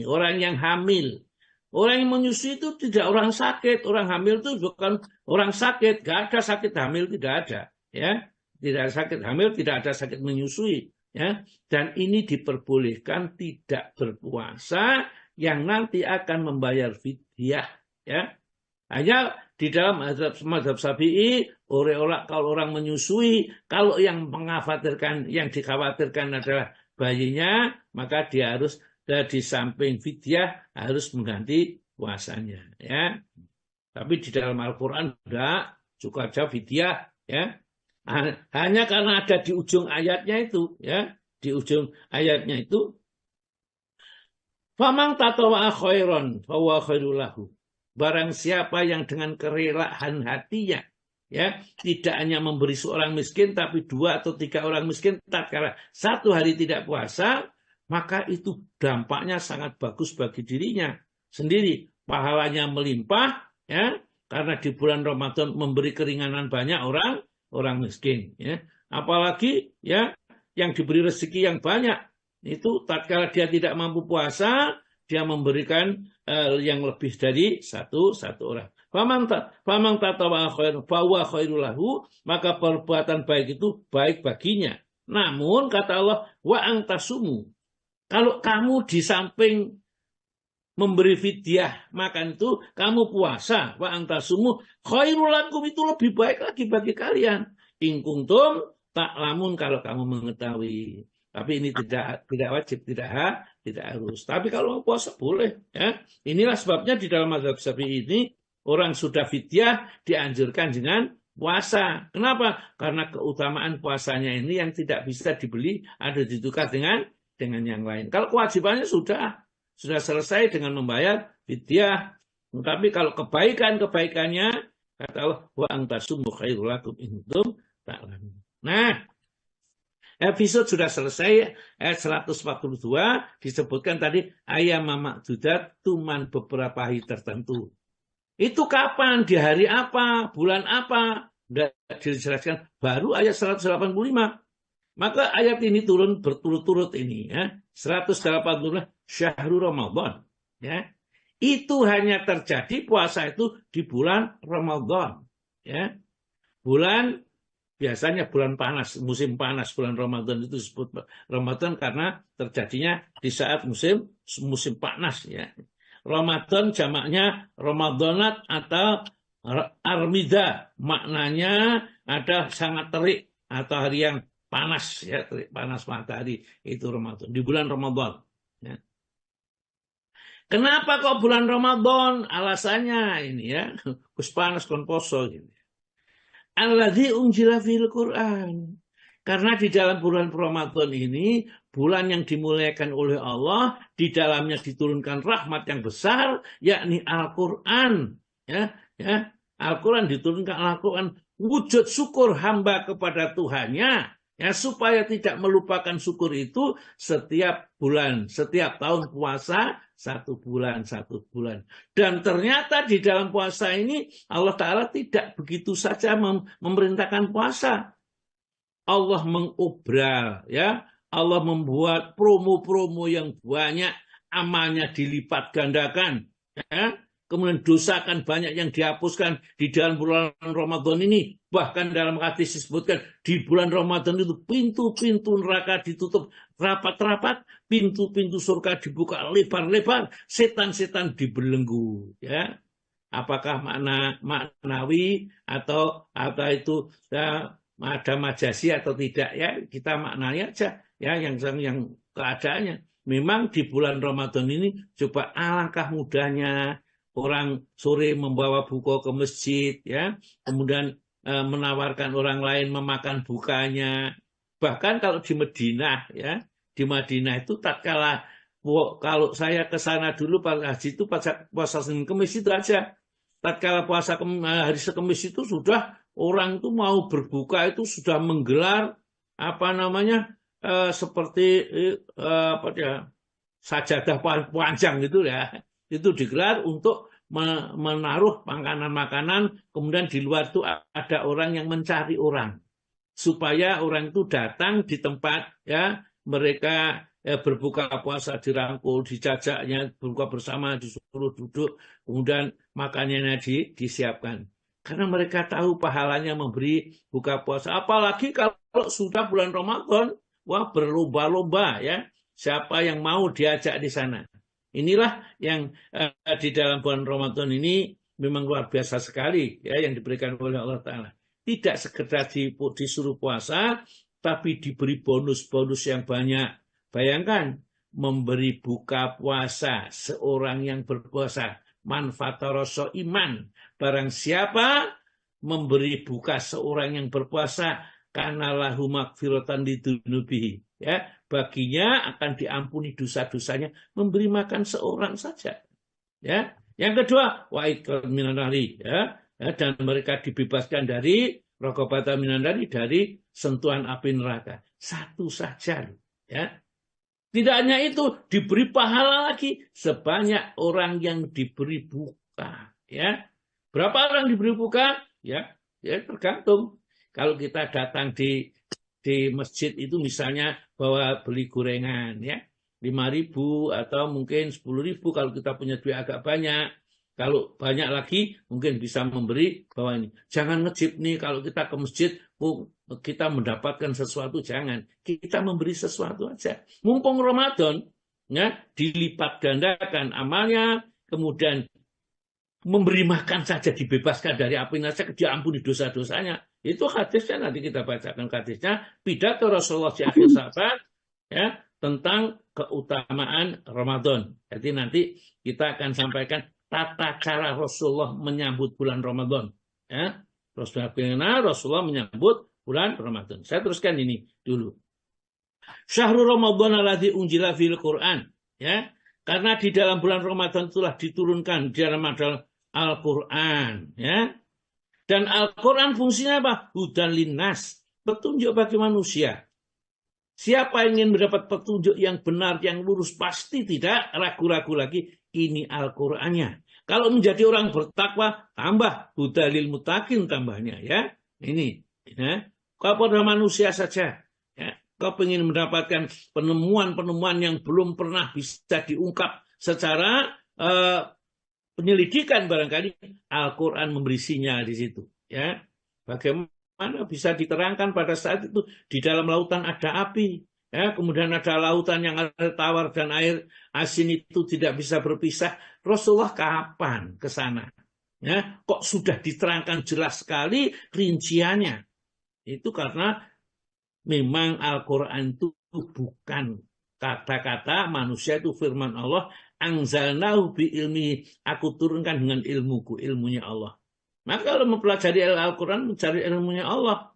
orang yang hamil. Orang yang menyusui itu tidak orang sakit. Orang hamil itu bukan orang sakit. Gak ada sakit hamil, tidak ada, ya. Tidak ada sakit hamil, tidak ada sakit menyusui. Ya, dan ini diperbolehkan tidak berpuasa yang nanti akan membayar fidyah, ya. Hanya di dalam mazhab Syafi'i, kalau orang menyusui, kalau yang dikhawatirkan adalah bayinya, maka dia harus di samping fidyah harus mengganti puasanya, ya. Tapi di dalam Al-Qur'an enggak, cukup aja fidyah, ya. Hanya karena ada di ujung ayatnya itu, ya, di ujung ayatnya itu, famang tatawwa khairan fahuwa khairul lahu. Barang siapa yang dengan kerelaan hatinya, ya, tidak hanya memberi seorang miskin, tapi 2 atau 3 orang miskin, tatkala 1 hari tidak puasa, maka itu dampaknya sangat bagus bagi dirinya sendiri. Pahalanya melimpah, ya, karena di bulan Ramadan memberi keringanan banyak orang miskin, ya. Apalagi, ya, yang diberi rezeki yang banyak itu tatkala dia tidak mampu puasa, dia memberikan yang lebih dari satu orang. Famang tatawwa khairan fahuwa khairul lahu, maka perbuatan baik itu baik baginya. Namun kata Allah, wa antasumu, kalau kamu di samping memberi fidyah makan itu, kamu puasa, wa antasumu khairul lakum, itu lebih baik lagi bagi kalian. In kuntum ta'lamun, kalau kamu mengetahui. Tapi ini tidak wajib, tidak harus. Tapi kalau mau puasa boleh, ya. Inilah sebabnya di dalam mazhab Syafi'i ini orang sudah fidyah dianjurkan dengan puasa. Kenapa? Karena keutamaan puasanya ini yang tidak bisa dibeli, ada ditukar dengan yang lain. Kalau kewajibannya sudah selesai dengan membayar fidyah. Tapi kalau kebaikannya, kata Allah, wa antasumu khairul lakum in kuntum ta'lamun. Nah, episode sudah selesai, ayat 142 disebutkan tadi ayam ma'dudat, cuman beberapa hari tertentu. Itu kapan? Di hari apa? Bulan apa? Sudah dijelaskan baru ayat 185. Maka ayat ini turun berturut-turut ini, ya. 185 Syahrul Ramadan, ya. Itu hanya terjadi puasa itu di bulan Ramadan, ya. Biasanya bulan panas, musim panas, bulan Ramadan itu disebut Ramadan karena terjadinya di saat musim panas, ya. Ramadan jamaknya Ramadanat atau Armida, maknanya ada sangat terik atau hari yang panas, ya, terik panas matahari, itu Ramadan, di bulan Ramadan, ya. Kenapa kok bulan Ramadan? Alasannya ini, ya, kus panas kon poso gitu. Alladzi unzila fil Qur'an. Karena di dalam bulan Ramadan ini, bulan yang dimuliakan oleh Allah, di dalamnya diturunkan rahmat yang besar, yakni Al-Qur'an, ya. Al-Quran diturunkan, Al-Quran wujud syukur hamba kepada Tuhannya, ya, supaya tidak melupakan syukur itu setiap bulan, setiap tahun puasa 1 bulan. Dan ternyata di dalam puasa ini Allah Ta'ala tidak begitu saja memerintahkan puasa. Allah mengobral, ya, Allah membuat promo-promo yang banyak, amalnya dilipat gandakan, ya. Kemudian dosa kan banyak yang dihapuskan di dalam bulan Ramadan ini. Bahkan dalam hadis disebutkan di bulan Ramadan itu pintu-pintu neraka ditutup rapat-rapat, pintu-pintu surga dibuka lebar-lebar, setan-setan dibelenggu, ya. Apakah maknawi atau itu, ya, ada majasi atau tidak ya, kita maknanya aja ya yang keadaannya. Memang di bulan Ramadan ini coba alangkah mudahnya orang sore membawa buku ke masjid ya, kemudian menawarkan orang lain memakan bukanya. Bahkan kalau di Madinah ya, di Madinah itu tatkala kalau saya ke sana dulu pas haji itu puasa Senin Kemis itu aja. Tatkala puasa hari Sekemis itu sudah orang itu mau berbuka itu sudah menggelar seperti sajadah panjang gitu ya. Itu digelar untuk menaruh makanan-makanan, kemudian di luar itu ada orang yang mencari orang supaya orang itu datang di tempat ya mereka berbuka puasa, dirangkul, dijajaknya, berbuka bersama, disuruh duduk, kemudian makanannya disiapkan. Karena mereka tahu pahalanya memberi buka puasa. Apalagi kalau sudah bulan Ramadan, wah berlomba-lomba ya. Siapa yang mau diajak di sana. Inilah yang di dalam bulan Ramadan ini memang luar biasa sekali ya yang diberikan oleh Allah Ta'ala. Tidak sekedar disuruh puasa, tapi diberi bonus-bonus yang banyak. Bayangkan, memberi buka puasa seorang yang berpuasa. Manfaatoroso iman. Barang siapa memberi buka seorang yang berpuasa, karena lahu makfiratan lidunubihi. Ya, baginya akan diampuni dosa-dosanya memberi makan seorang saja. Ya. Yang kedua, wa'ikal minanari. Ya. Dan mereka dibebaskan dari rokobata minanari, dari sentuhan api neraka. Satu saja. Ya. Tidak hanya itu, diberi pahala lagi sebanyak orang yang diberi buka. Ya, berapa orang diberi buka? Ya tergantung. Kalau kita datang di masjid itu misalnya bawa beli gorengan, ya 5.000 atau mungkin 10.000 kalau kita punya duit agak banyak. Kalau banyak lagi mungkin bisa memberi bawa ini. Jangan ngejip nih kalau kita ke masjid kita mendapatkan sesuatu, jangan. Kita memberi sesuatu aja. Mumpung Ramadan, ya, dilipat gandakan amalnya, kemudian memberi makan saja, dibebaskan dari api neraka, diampuni dosa-dosanya. Itu hadisnya, nanti kita bacakan hadisnya. Pidato Rasulullah di akhir sahabat ya, tentang keutamaan Ramadan. Jadi nanti kita akan sampaikan tata cara Rasulullah menyambut bulan Ramadan. Ya. Rasulullah menyambut bulan Ramadan. Saya teruskan ini dulu. Syahrul Ramadan alladzi unzila fil Quran. Ya. Karena di dalam bulan Ramadan itulah diturunkan di dalam Al-Quran. Ya. Dan Al-Quran fungsinya apa? Hudan linnas. Petunjuk bagi manusia. Siapa yang ingin mendapat petunjuk yang benar, yang lurus, pasti tidak ragu-ragu lagi. Ini Al-Qurannya. Kalau menjadi orang bertakwa, tambah hudalil mutakin tambahnya. Ya, ini. Ya. Kalau pada manusia saja, ya, kau ingin mendapatkan penemuan-penemuan yang belum pernah bisa diungkap secara penyelidikan barangkali, Al-Quran memberi sinyal di situ. Ya, bagaimana bisa diterangkan pada saat itu di dalam lautan ada api. Ya, kemudian ada lautan yang air tawar dan air asin itu tidak bisa berpisah. Rasulullah kapan ke sana? Ya, kok sudah diterangkan jelas sekali rinciannya? Itu karena memang Al-Quran itu bukan kata-kata manusia, itu firman Allah. Anzalnahu bi ilmi, aku turunkan dengan ilmuku, ilmunya Allah. Maka kalau mempelajari Al-Quran, mencari ilmunya Allah.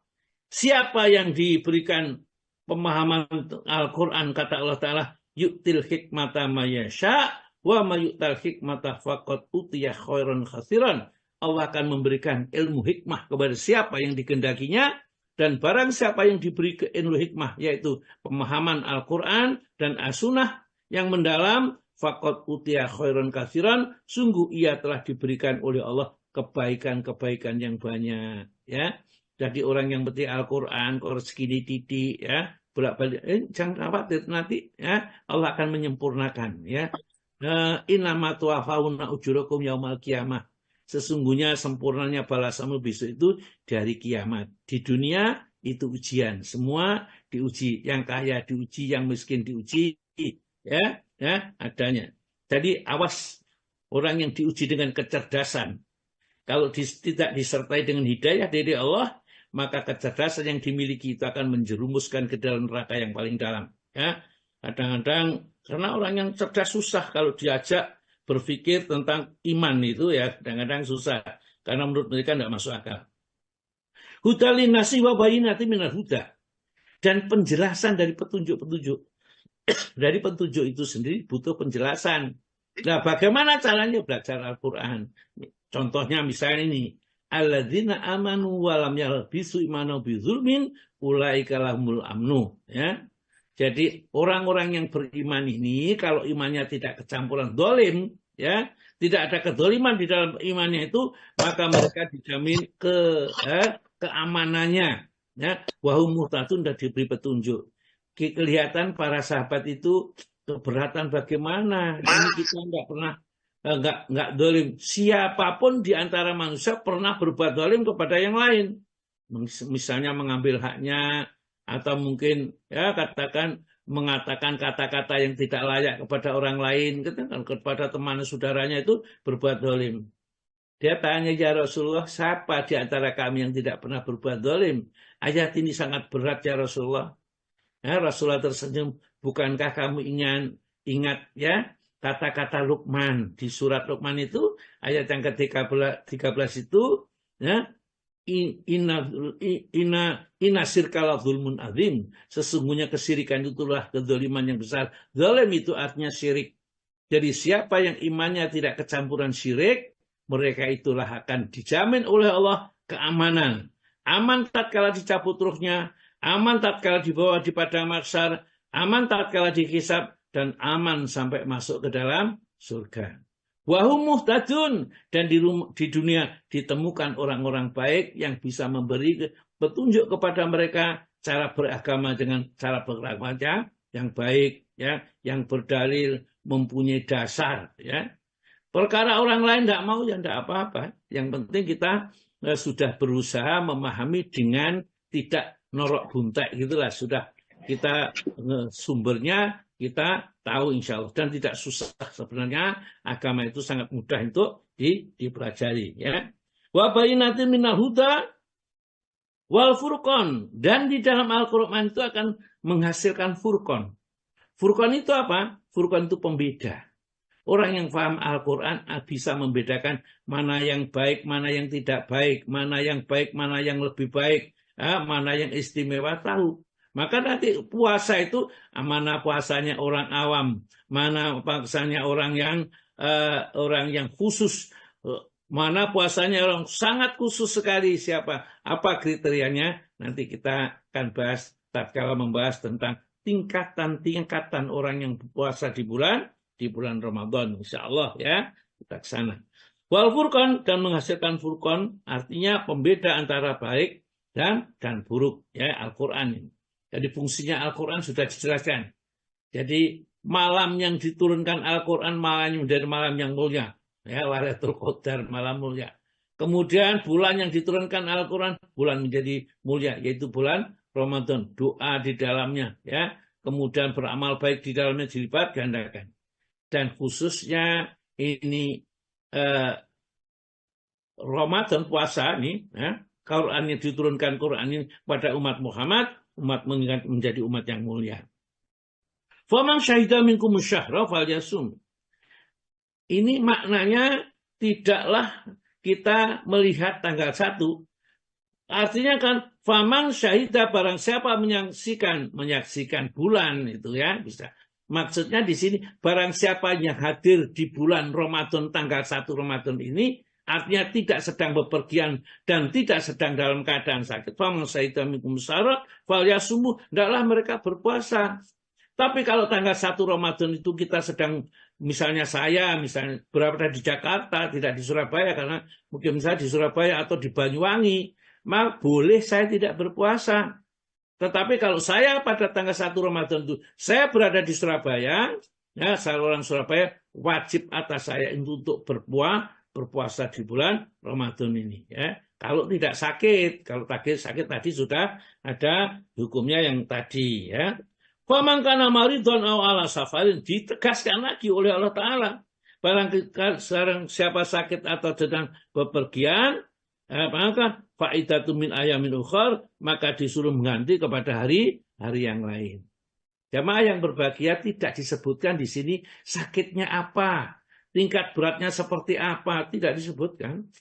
Siapa yang diberikan pemahaman Al-Quran, kata Allah Ta'ala, yu'til hikmata mayasya, wa mayu'tal hikmata faqad utiya khairan khasiran. Allah akan memberikan ilmu hikmah kepada siapa yang dikehendakinya, dan barang siapa yang diberi ilmu hikmah, yaitu pemahaman Al-Quran dan As-Sunnah yang mendalam, faqad utiya khairan khasiran, sungguh ia telah diberikan oleh Allah kebaikan-kebaikan yang banyak. Ya. Jadi orang yang berarti Al-Quran, rezeki titik, ya, bolak-balik, jangan khawatir nanti, ya, Allah akan menyempurnakan, ya. Innama tuwaffawna ujurakum yaumal qiyamah. Sesungguhnya sempurnanya balasanmu besok itu dari kiamat. Di dunia itu ujian, semua diuji, yang kaya diuji, yang miskin diuji, ya, adanya. Jadi awas orang yang diuji dengan kecerdasan. Kalau tidak disertai dengan hidayah dari Allah, maka kecerdasan yang dimiliki itu akan menjerumuskan ke dalam neraka yang paling dalam. Ya, kadang-kadang karena orang yang cerdas susah kalau diajak berpikir tentang iman itu ya kadang-kadang susah karena menurut mereka tidak masuk akal. Hudalin nasi wa bayinati minal huda, dan penjelasan dari petunjuk-petunjuk. Dari petunjuk itu sendiri butuh penjelasan. Nah, bagaimana caranya belajar Al-Quran? Contohnya misalnya ini, alladzina amanu wa lam yalbisu imanahu bizulmin ulaika lahumul amnu. Ya. Jadi orang-orang yang beriman ini kalau imannya tidak kecampuran dolim, ya, tidak ada kedoliman di dalam imannya itu, maka mereka dijamin keamanannya. Ya, wahum muhtadun, dan diberi petunjuk. Kelihatan para sahabat itu keberatan bagaimana. Ini kita nggak pernah nggak dolim. Siapapun di antara manusia pernah berbuat dolim kepada yang lain. Misalnya mengambil haknya, atau mungkin ya katakan mengatakan kata-kata yang tidak layak kepada orang lain, kepada teman saudaranya itu berbuat dolim. Dia tanya, ya Rasulullah, siapa di antara kami yang tidak pernah berbuat dolim? Ayat ini sangat berat ya Rasulullah. Ya, Rasulullah tersenyum. Bukankah kamu ingat ya kata-kata Luqman di surat Luqman itu ayat yang ke-13 itu ya, Inna sirkala zulmun azim. Sesungguhnya kesirikan itulah kedoliman yang besar. Zalim itu artinya syirik. Jadi siapa yang imannya tidak kecampuran syirik, mereka itulah akan dijamin oleh Allah keamanan. Aman tatkala dicabut ruhnya, aman tatkala dibawa di padang mahsyar, aman tatkala dihisab, dan aman sampai masuk ke dalam surga. Wahum muhtadun, dan di dunia ditemukan orang-orang baik yang bisa memberi petunjuk kepada mereka cara beragama dengan cara beragama yang baik, ya, yang berdalil, mempunyai dasar. Ya. Perkara orang lain tidak mau ya tidak apa-apa. Yang penting kita sudah berusaha memahami dengan tidak norok buntek gitulah, sudah kita sumbernya kita tahu insya Allah, dan tidak susah sebenarnya. Agama itu sangat mudah untuk dipelajari. Ya. Wa bayinatin minal huda wal furqan, dan di dalam Al-Quran itu akan menghasilkan furqan. Furqan itu apa? Furqan itu pembeda. Orang yang paham Al-Quran bisa membedakan mana yang baik, mana yang tidak baik, mana yang baik, mana yang lebih baik, mana yang istimewa, tahu. Maka nanti puasa itu mana puasanya orang awam, mana puasanya orang yang khusus, mana puasanya orang sangat khusus sekali, siapa, apa kriterianya, nanti kita akan bahas tatkala membahas tentang tingkatan orang yang puasa di bulan Ramadan, insya Allah ya, kita ke sana. Wal furqan, dan menghasilkan furqan artinya pembeda antara baik dan buruk, ya, Al-Quran ini. Jadi fungsinya Al-Quran sudah dijelaskan. Jadi malam yang diturunkan Al-Quran malam menjadi malam yang mulia. Ya, Lailatul Qadar, malam mulia. Kemudian bulan yang diturunkan Al-Quran, bulan menjadi mulia, yaitu bulan Ramadan. Doa di dalamnya. Ya. Kemudian beramal baik di dalamnya dilipat gandakan. Dan khususnya ini Ramadan, puasa ini, ya, Quran yang diturunkan Quran ini pada umat Muhammad, umat menjadi umat yang mulia. Faman syahida minkum syahra falyasum. Ini maknanya tidaklah kita melihat tanggal 1. Artinya kan faman syahida, barang siapa menyaksikan bulan itu ya, bisa. Maksudnya di sini barang siapa yang hadir di bulan Ramadan tanggal 1 Ramadan ini, artinya tidak sedang bepergian dan tidak sedang dalam keadaan sakit. Faman syahida minkum syahra falyasum, hendaklah mereka berpuasa. Tapi kalau tanggal 1 Ramadan itu kita sedang, misalnya saya berada di Jakarta, tidak di Surabaya, karena mungkin saya di Surabaya atau di Banyuwangi, maka boleh saya tidak berpuasa. Tetapi kalau saya pada tanggal 1 Ramadan itu saya berada di Surabaya, ya, saya orang Surabaya, wajib atas saya untuk berpuasa di bulan Ramadan ini. Ya. Kalau tidak sakit, kalau sakit tadi sudah ada hukumnya yang tadi. Ya. Faman kana maridun aw ala safarin, ditegaskan lagi oleh Allah Ta'ala. Barang siapa sakit atau sedang bepergian, maka fa'idatun min ayamin ukhar, maka disuruh mengganti kepada hari yang lain. Jamaah yang berbahagia, tidak disebutkan di sini sakitnya apa, tingkat beratnya seperti apa, tidak disebutkan.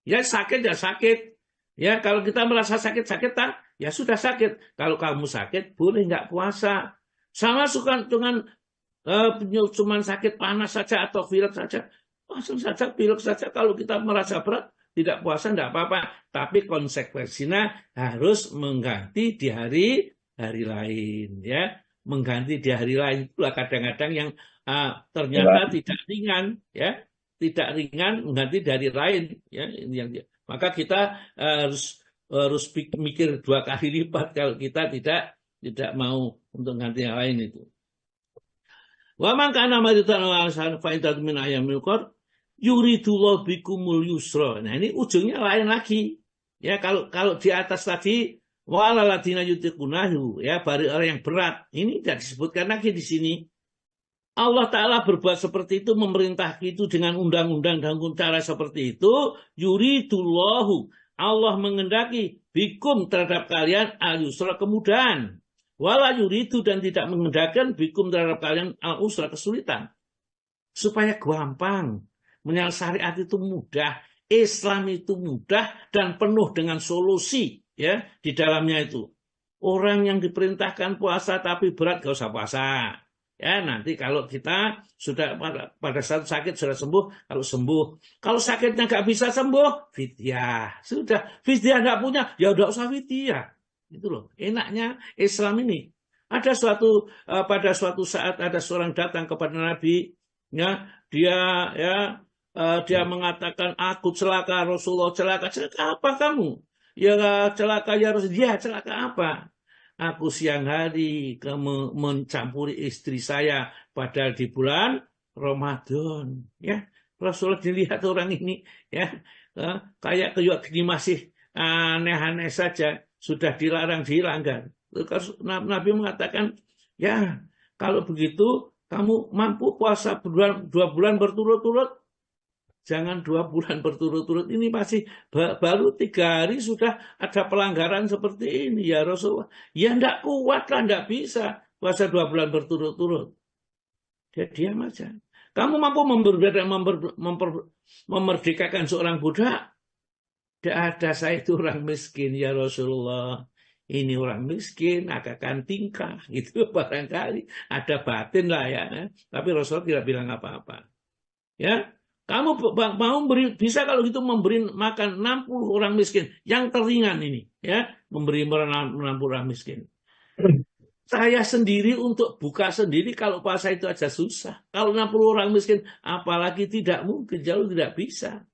Ya sakit ya sakit. Ya kalau kita merasa sakit-sakitan, ya sudah sakit. Kalau kamu sakit, boleh nggak puasa. Sama suka dengan cuma sakit panas saja atau pilek saja. Langsung saja pilek saja. Kalau kita merasa berat, tidak puasa nggak apa-apa. Tapi konsekuensinya harus mengganti di hari lain, ya. Mengganti di hari lain itulah kadang-kadang yang ternyata tidak ringan, ya, tidak ringan mengganti dari lain, ya. Ini yang maka kita harus mikir 2 kali lipat kalau kita tidak mau untuk ganti yang lain itu. Wa man kana maridan wa ala fa'idatun min ayamin ukhar yuridullahu bikumul yusra. Nah ini ujungnya lain lagi, ya. Kalau di atas tadi wala ladina yutiqunahu, ya, bagi orang yang berat. Ini tidak disebutkan lagi di sini. Allah Ta'ala berbuat seperti itu, memerintah itu dengan undang-undang dan cara seperti itu. Yuridullahu, Allah mengendaki bikum terhadap kalian al-yusra, kemudahan. Wala yuridu, dan tidak mengendalikan bikum terhadap kalian al-usra, kesulitan. Supaya gampang. Menyalahi syariat itu mudah. Islam itu mudah dan penuh dengan solusi, ya, di dalamnya itu. Orang yang diperintahkan puasa tapi berat gak usah puasa. Ya, nanti kalau kita sudah pada saat sakit sudah sembuh, kalau sakitnya nggak bisa sembuh, fidyah. Sudah, fidyah nggak punya, ya udah usah fidyah. Itu loh, enaknya Islam ini. Ada pada suatu saat ada seorang datang kepada Nabi, ya, dia mengatakan, aku celaka Rasulullah, celaka apa kamu? Ya celaka ya Rasulullah, ya celaka apa? Aku siang hari mencampuri istri saya padahal di bulan Ramadan, ya. Rasulullah dilihat orang ini, ya, kayak gini masih aneh-aneh saja, sudah dilarang dilanggar. Nabi mengatakan, ya, kalau begitu kamu mampu puasa 2 bulan berturut-turut. Jangan 2 bulan berturut-turut, ini masih baru 3 hari sudah ada pelanggaran seperti ini, ya Rasulullah. Ya enggak kuat lah, enggak bisa puasa 2 bulan berturut-turut. Dia diam aja. Kamu mampu memerdekakan seorang budak? Tidak ada, saya itu orang miskin, ya Rasulullah. Ini orang miskin, akan tingkah, gitu barangkali. Ada batin lah, ya. Tapi Rasulullah tidak bilang apa-apa. Ya. Kamu mau bisa kalau gitu memberi makan 60 orang miskin. Yang teringan ini, ya, memberi 60 orang miskin. Saya sendiri untuk buka sendiri kalau puasa itu aja susah. Kalau 60 orang miskin, apalagi tidak mungkin, jauh tidak bisa.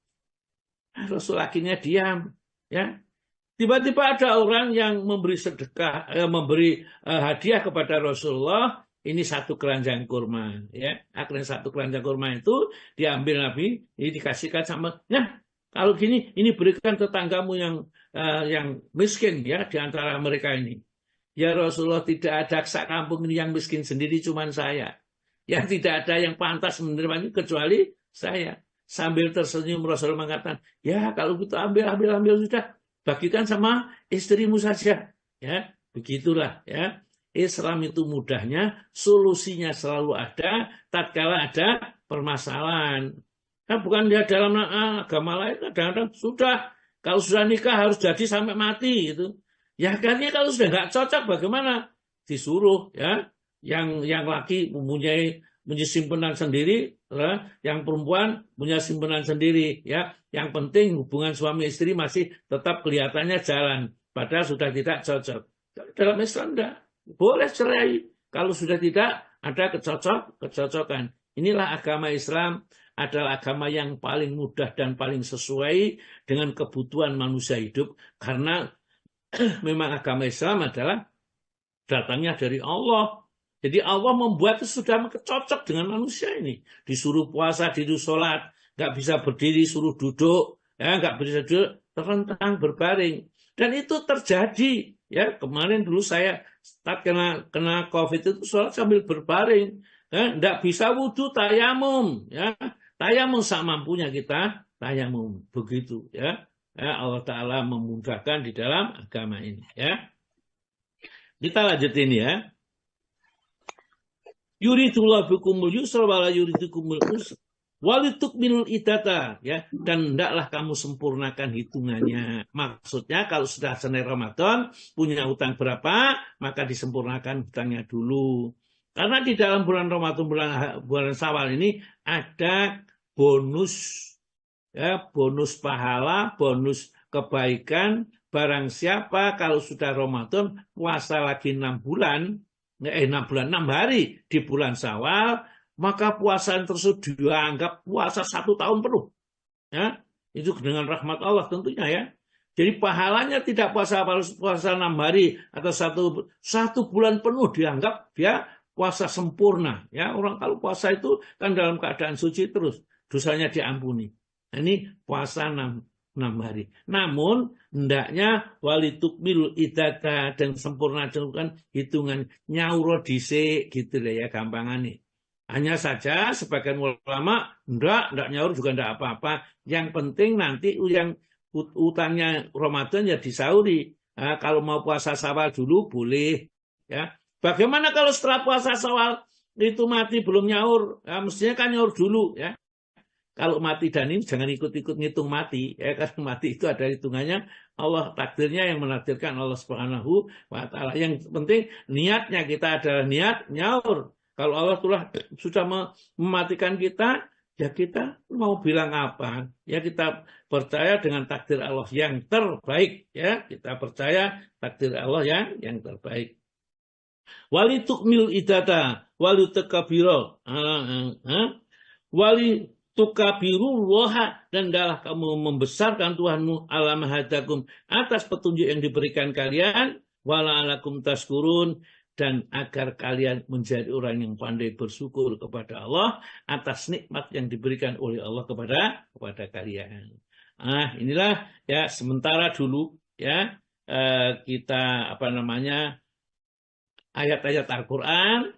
Rasul akhirnya diam, ya. Tiba-tiba ada orang yang memberi sedekah, memberi hadiah kepada Rasulullah. Ini 1 keranjang kurma, ya. Akhirnya 1 keranjang kurma itu diambil Nabi, ini dikasihkan sama. Nah, kalau gini, ini berikan tetanggamu yang miskin, ya, di antara mereka ini. Ya Rasulullah, tidak ada sak kampung ini yang miskin sendiri, cuma saya. Yang tidak ada yang pantas menerima ini kecuali saya. Sambil tersenyum Rasulullah mengatakan, ya kalau gitu ambil sudah, bagikan sama istrimu saja, ya. Begitulah, ya. Islam itu mudahnya, solusinya selalu ada tatkala ada permasalahan. Kan bukan dia dalam agama lain, kadang-kadang kalau sudah nikah harus jadi sampai mati gitu. Ya kan, ya kalau sudah nggak cocok bagaimana? Disuruh, ya, yang laki mempunyai simpenan sendiri, yang perempuan punya simpenan sendiri, ya. Yang penting hubungan suami istri masih tetap kelihatannya jalan, padahal sudah tidak cocok. Dalam Islam enggak. Boleh cerai kalau sudah tidak ada kecocokan. Inilah agama Islam, adalah agama yang paling mudah dan paling sesuai dengan kebutuhan manusia hidup, karena memang agama Islam adalah datangnya dari Allah. Jadi Allah membuat itu sudah cocok dengan manusia ini. Disuruh puasa, disuruh sholat, nggak bisa berdiri, suruh duduk, ya, nggak bisa duduk, terlentang berbaring. Dan itu terjadi. Ya, kemarin dulu saya kena COVID itu sholat sambil berbaring, ya, nggak bisa wudhu, tayamum, ya, tayamum semampunya kita, tayamum begitu, ya. Ya, Allah Ta'ala memudahkan di dalam agama ini. Ya. Kita lanjutin ya. Yuridullahu bikumul yusra wala yuridukumul usra walitukmilul idata, ya, dan hendaklah kamu sempurnakan hitungannya. Maksudnya kalau sudah selesai Ramadan punya hutang berapa, maka disempurnakan hutangnya dulu. Karena di dalam bulan Ramadan, bulan Syawal ini ada bonus, ya, bonus pahala, bonus kebaikan. Barang siapa kalau sudah Ramadan puasa lagi 6 bulan, 6 hari di bulan Syawal, maka puasa tersebut dianggap puasa 1 tahun penuh. Ya, itu dengan rahmat Allah tentunya ya. Jadi pahalanya tidak puasa 6 hari atau satu bulan penuh, dianggap dia puasa sempurna. Ya, orang kalau puasa itu kan dalam keadaan suci terus, dosanya diampuni. Nah, ini puasa 6 hari. Namun hendaknya walitukmil idata, dan sempurna kan hitungan nyauro dhisik gitu ya gampangannya. Hanya saja sebagian ulama enggak nyaur juga enggak apa-apa. Yang penting nanti yang utangnya Ramadan ya disauri. Nah, kalau mau puasa Syawal dulu boleh. Ya. Bagaimana kalau setelah puasa Syawal itu mati belum nyaur? Ya, mestinya kan nyaur dulu. Ya. Kalau mati dan ini jangan ikut-ikut ngitung mati. Ya, karena mati itu ada hitungannya. Allah takdirnya yang menakdirkan Allah Subhanahu wa Ta'ala. Yang penting niatnya kita adalah niat nyaur. Kalau Allah sudah mematikan kita, ya kita mau bilang apa? Ya kita percaya dengan takdir Allah yang terbaik. Ya kita percaya takdir Allah yang terbaik. Walitukmil idata, walitukabiro, walitukabirullah, dan adalah kamu membesarkan Tuhanmu alam hadakum, atas petunjuk yang diberikan kalian, wala'alakum taskurun, dan agar kalian menjadi orang yang pandai bersyukur kepada Allah atas nikmat yang diberikan oleh Allah kepada kalian. Nah, inilah ya sementara dulu ya kita ayat-ayat Al-Qur'an.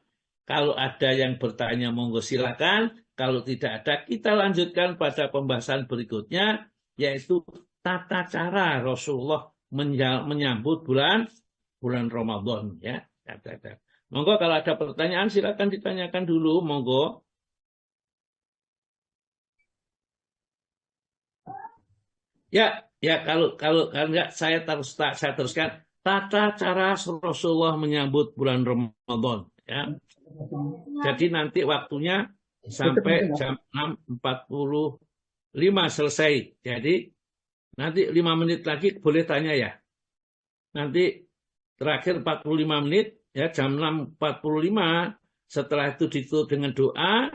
Kalau ada yang bertanya monggo silakan. Kalau tidak ada kita lanjutkan pada pembahasan berikutnya, yaitu tata cara Rasulullah menyambut bulan Ramadan ya. Monggo kalau ada pertanyaan silakan ditanyakan dulu, monggo. Ya kalau enggak saya teruskan tata cara Rasulullah menyambut bulan Ramadan ya. Jadi nanti waktunya sampai jam 6.45 selesai. Jadi nanti 5 menit lagi boleh tanya ya. Nanti terakhir 45 menit ya, jam 6.45, setelah itu ditutup dengan doa.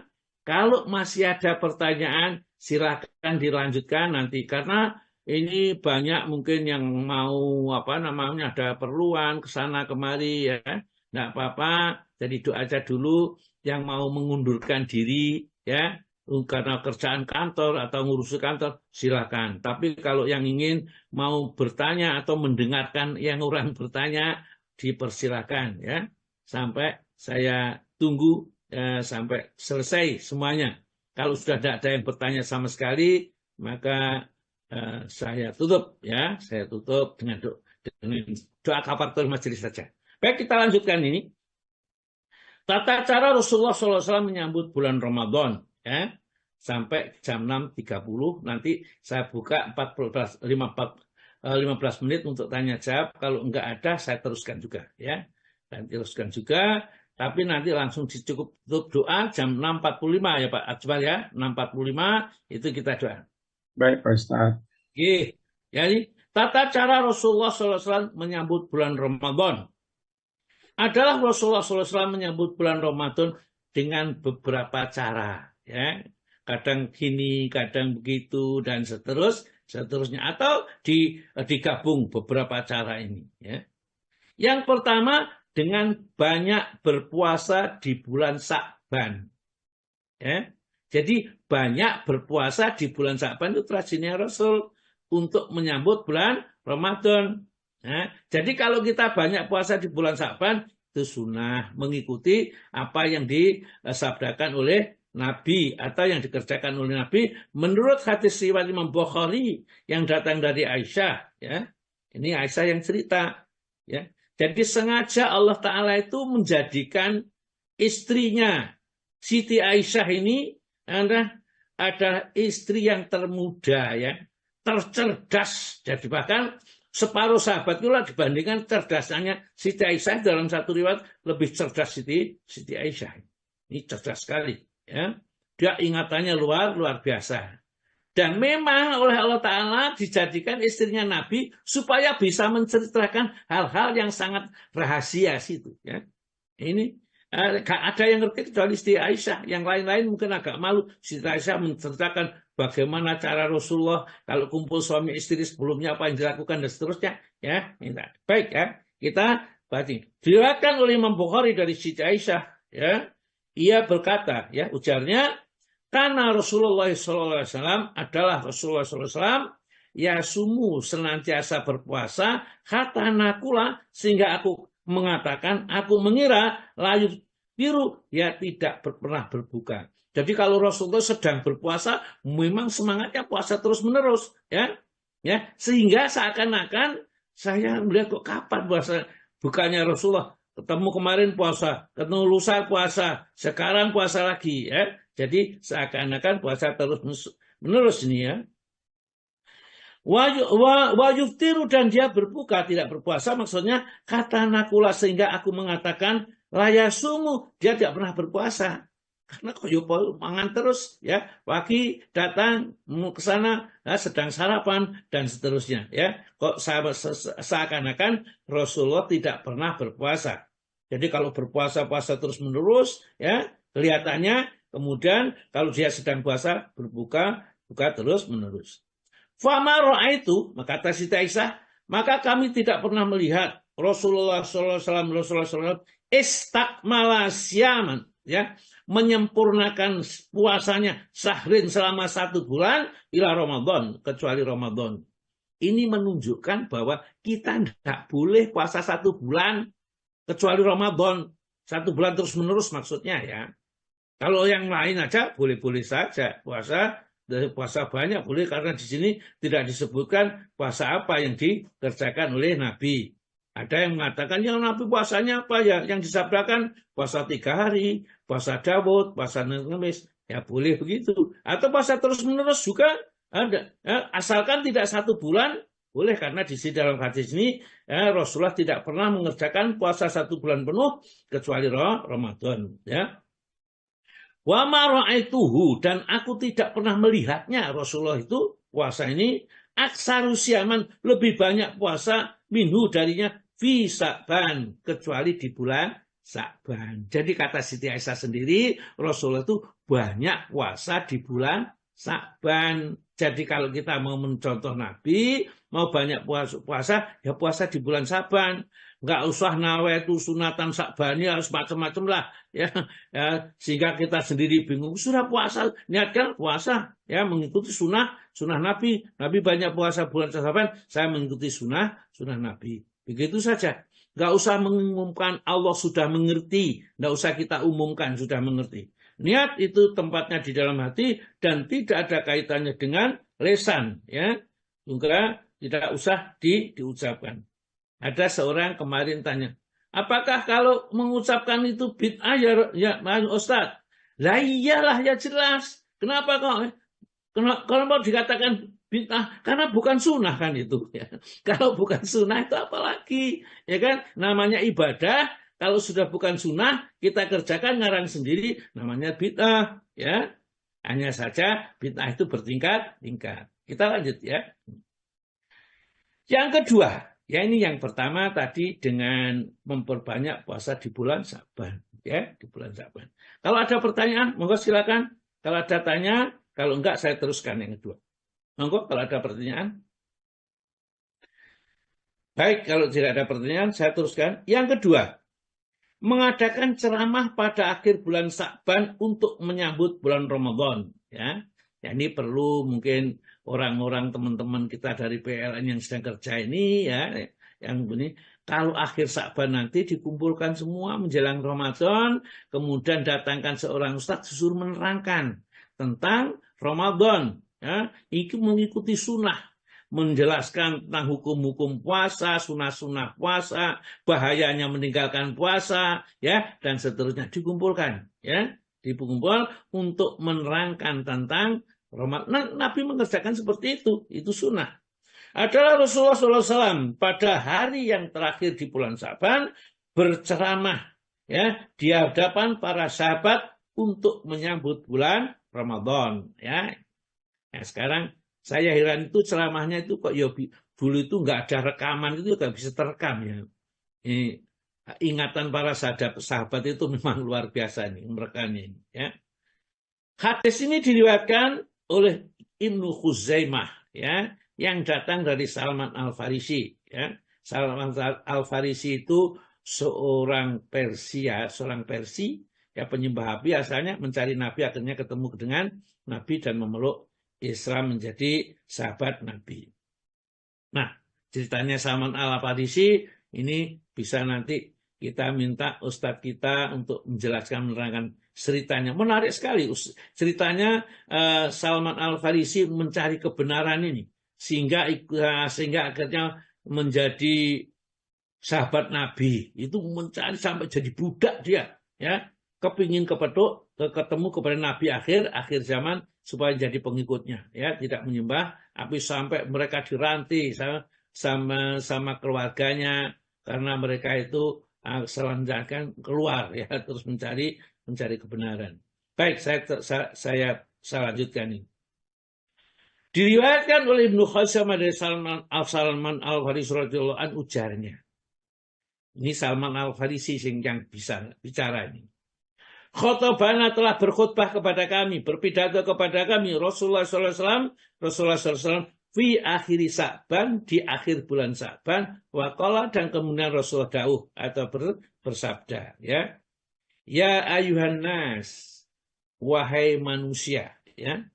Kalau masih ada pertanyaan silakan dilanjutkan nanti, karena ini banyak mungkin yang mau ada perluan ke sana kemari ya. Enggak apa-apa, jadi doa aja dulu. Yang mau mengundurkan diri ya karena kerjaan kantor atau ngurus kantor silakan. Tapi kalau yang ingin mau bertanya atau mendengarkan yang orang bertanya, dipersilakan ya, sampai saya tunggu sampai selesai semuanya. Kalau sudah tidak ada yang bertanya sama sekali, maka saya tutup ya, saya tutup dengan doa kafaratul majelis saja. Baik, kita lanjutkan ini. Tata cara Rasulullah SAW menyambut bulan Ramadan ya, sampai jam 6.30. Nanti saya buka 15 menit untuk tanya jawab. Kalau enggak ada saya teruskan juga ya. Dan teruskan juga, tapi nanti langsung cukup tutup doa jam 6.45 ya Pak Ajbal ya. 6.45 itu kita doa. Baik Pak Ustaz. Oke. Jadi tata cara Rasulullah SAW menyambut bulan Ramadan adalah Rasulullah SAW menyambut bulan Ramadan dengan beberapa cara ya. Kadang gini, kadang begitu, dan seterusnya, atau digabung beberapa cara ini ya. Yang pertama dengan banyak berpuasa di bulan Sya'ban ya. Jadi banyak berpuasa di bulan Sya'ban itu tradisinya Rasul untuk menyambut bulan Ramadan. Nah, jadi kalau kita banyak puasa di bulan Sya'ban itu sunnah, mengikuti apa yang disabdakan oleh Nabi atau yang dikerjakan oleh Nabi menurut hadis riwayat Imam Bukhari yang datang dari Aisyah, ya. Ini Aisyah yang cerita, ya. Jadi sengaja Allah Ta'ala itu menjadikan istrinya Siti Aisyah ini adalah istri yang termuda, ya, tercerdas. Jadi bahkan separuh sahabat itu dibandingkan cerdasnya Siti Aisyah, dalam satu riwayat lebih cerdas Siti Aisyah. Ini cerdas sekali, ya. Dia ingatannya luar biasa. Dan memang oleh Allah Ta'ala dijadikan istrinya Nabi supaya bisa menceritakan hal-hal yang sangat rahasia situ, ya. Ini gak ada yang ngerti kecuali Siti Aisyah. Yang lain-lain mungkin agak malu. Siti Aisyah menceritakan bagaimana cara Rasulullah kalau kumpul suami istri sebelumnya apa yang dilakukan dan seterusnya, ya. Baik, ya, kita baca. Diriwayatkan oleh Imam Bukhari dari Siti Aisyah, ya. Ia berkata, ya, ujarnya, karena Rasulullah SAW adalah Rasulullah SAW, ya sumu senantiasa berpuasa, kata nakula, sehingga aku mengatakan, aku mengira layu biru, ya tidak pernah berbuka. Jadi kalau Rasulullah sedang berpuasa, memang semangatnya puasa terus menerus, ya, sehingga seakan-akan saya melihat kok kapan puasa, bukannya Rasulullah ketemu kemarin puasa, ketemu lusa puasa, sekarang puasa lagi, ya. Jadi seakan-akan puasa terus menerus ini, ya. Wa yuftiru, dan dia berbuka, tidak berpuasa, maksudnya kata nakula, sehingga aku mengatakan layasumu, dia tidak pernah berpuasa. Karena kok mangan terus, ya, pagi datang ke sana, ya, sedang sarapan dan seterusnya, ya. Kok seakan-akan Rasulullah tidak pernah berpuasa. Jadi kalau berpuasa terus menerus, ya, kelihatannya. Kemudian kalau dia sedang puasa, buka terus menerus. Fama ra'aitu, maka kata Siti Aisyah, maka kami tidak pernah melihat Rasulullah SAW istakmala syaman, ya, menyempurnakan puasanya sahrin selama 1 bulan ila Ramadan, kecuali Ramadan. Ini menunjukkan bahwa kita tidak boleh puasa 1 bulan kecuali Ramadan. 1 bulan terus menerus maksudnya, ya. Kalau yang lain aja boleh-boleh saja puasa banyak boleh, karena di sini tidak disebutkan puasa apa yang dikerjakan oleh Nabi. Ada yang mengatakan ya Nabi puasanya apa, ya yang disabdakan puasa 3 hari, puasa Daud, puasa Kamis, ya boleh begitu. Atau puasa terus menerus juga ada, ya, asalkan tidak 1 bulan boleh, karena di sini dalam hadis ini, ya, Rasulullah tidak pernah mengerjakan puasa 1 bulan penuh kecuali Ramadan, ya. Wa ma ra'aituhu, dan aku tidak pernah melihatnya Rasulullah itu puasa ini aksaru syaman, lebih banyak puasa minhu darinya fi Sa'ban, kecuali di bulan Sa'ban. Jadi kata Siti Aisyah sendiri, Rasulullah itu banyak puasa di bulan Sa'ban. Jadi kalau kita mau mencontoh Nabi, mau banyak puasa, ya puasa di bulan Sa'ban. Nggak usah nawaitu sunatan Sa'bani, harus macam-macam lah, ya, sehingga kita sendiri bingung. Sudah puasa, niatkan puasa, ya, mengikuti sunnah Nabi. Nabi banyak puasa bulan Sa'ban, saya mengikuti sunnah Nabi. Begitu saja. Nggak usah mengumumkan Allah sudah mengerti, nggak usah kita umumkan sudah mengerti. Niat itu tempatnya di dalam hati dan tidak ada kaitannya dengan lisan, ya. Juga tidak usah diucapkan. Ada seorang kemarin tanya, apakah kalau mengucapkan itu bid'ah, ya Ustaz? Lah iyalah, ya jelas. Kenapa kalau dikatakan bid'ah? Karena bukan sunnah kan itu, ya. Kalau bukan sunnah itu apalagi, ya kan? Namanya ibadah. Kalau sudah bukan sunnah, kita kerjakan ngarang sendiri, namanya bid'ah, ya. Hanya saja bid'ah itu bertingkat-tingkat. Kita lanjut, ya. Yang kedua, ya, ini yang pertama tadi dengan memperbanyak puasa di bulan Sa'ban, ya, di bulan Sa'ban. Kalau ada pertanyaan, monggo silakan. Kalau ada tanya, kalau enggak saya teruskan yang kedua. Monggo kalau ada pertanyaan. Baik, kalau tidak ada pertanyaan, saya teruskan. Yang kedua, mengadakan ceramah pada akhir bulan Sa'ban untuk menyambut bulan Ramadan, ya. Ya, ini perlu mungkin orang-orang teman-teman kita dari PLN yang sedang kerja ini, ya, yang ini kalau akhir Sa'ban nanti dikumpulkan semua menjelang Ramadan, kemudian datangkan seorang ustadz disuruh menerangkan tentang Ramadan, ya, itu mengikuti sunnah, menjelaskan tentang hukum-hukum puasa, sunah-sunah puasa, bahayanya meninggalkan puasa, ya, dan seterusnya dikumpulkan, ya, dikumpul untuk menerangkan tentang Ramadan. Nabi mengerjakan seperti itu sunnah. Adalah Rasulullah SAW pada hari yang terakhir di bulan Sa'ban berceramah, ya, di hadapan para sahabat untuk menyambut bulan Ramadan, ya. Nah, sekarang saya heran itu ceramahnya itu kok ya dulu itu nggak ada rekaman, itu nggak bisa terekam, ya. Ini, ingatan para sahabat itu memang luar biasa nih merekamnya, ya. Hadis ini diriwayatkan oleh Ibnu Khuzaimah, ya, yang datang dari Salman Al-Farisi, ya. Salman Al-Farisi itu seorang Persia, seorang Persi, ya, penyembah api asalnya, mencari Nabi, akhirnya ketemu dengan Nabi dan memeluk Islam menjadi sahabat Nabi. Nah, ceritanya Salman Al-Farisi ini bisa nanti kita minta ustadz kita untuk menjelaskan, menerangkan ceritanya. Menarik sekali ceritanya. Salman Al-Farisi mencari kebenaran ini sehingga akhirnya menjadi sahabat Nabi. Itu mencari sampai jadi budak dia, ya, kepingin ketemu kepada Nabi akhir zaman supaya jadi pengikutnya, ya, tidak menyembah api sampai mereka dirantai sama keluarganya karena mereka itu selanjutnya keluar, ya, terus mencari kebenaran. Baik, saya lanjutkan ini. Diriwayatkan oleh Ibnu Khuzaimah dari Salman Al-Farisi radhiyallahu anhu ujarnya. Ini Salman Al-Farisi yang bisa bicara ini. Khotobana telah berkhutbah kepada kami, berpidato kepada kami Rasulullah SAW fi akhiri Sa'ban, di akhir bulan Sa'ban, waqala, dan kemudian Rasulullah da'uh atau bersabda, ya. Ya ayuhan nas, wahai manusia, ya.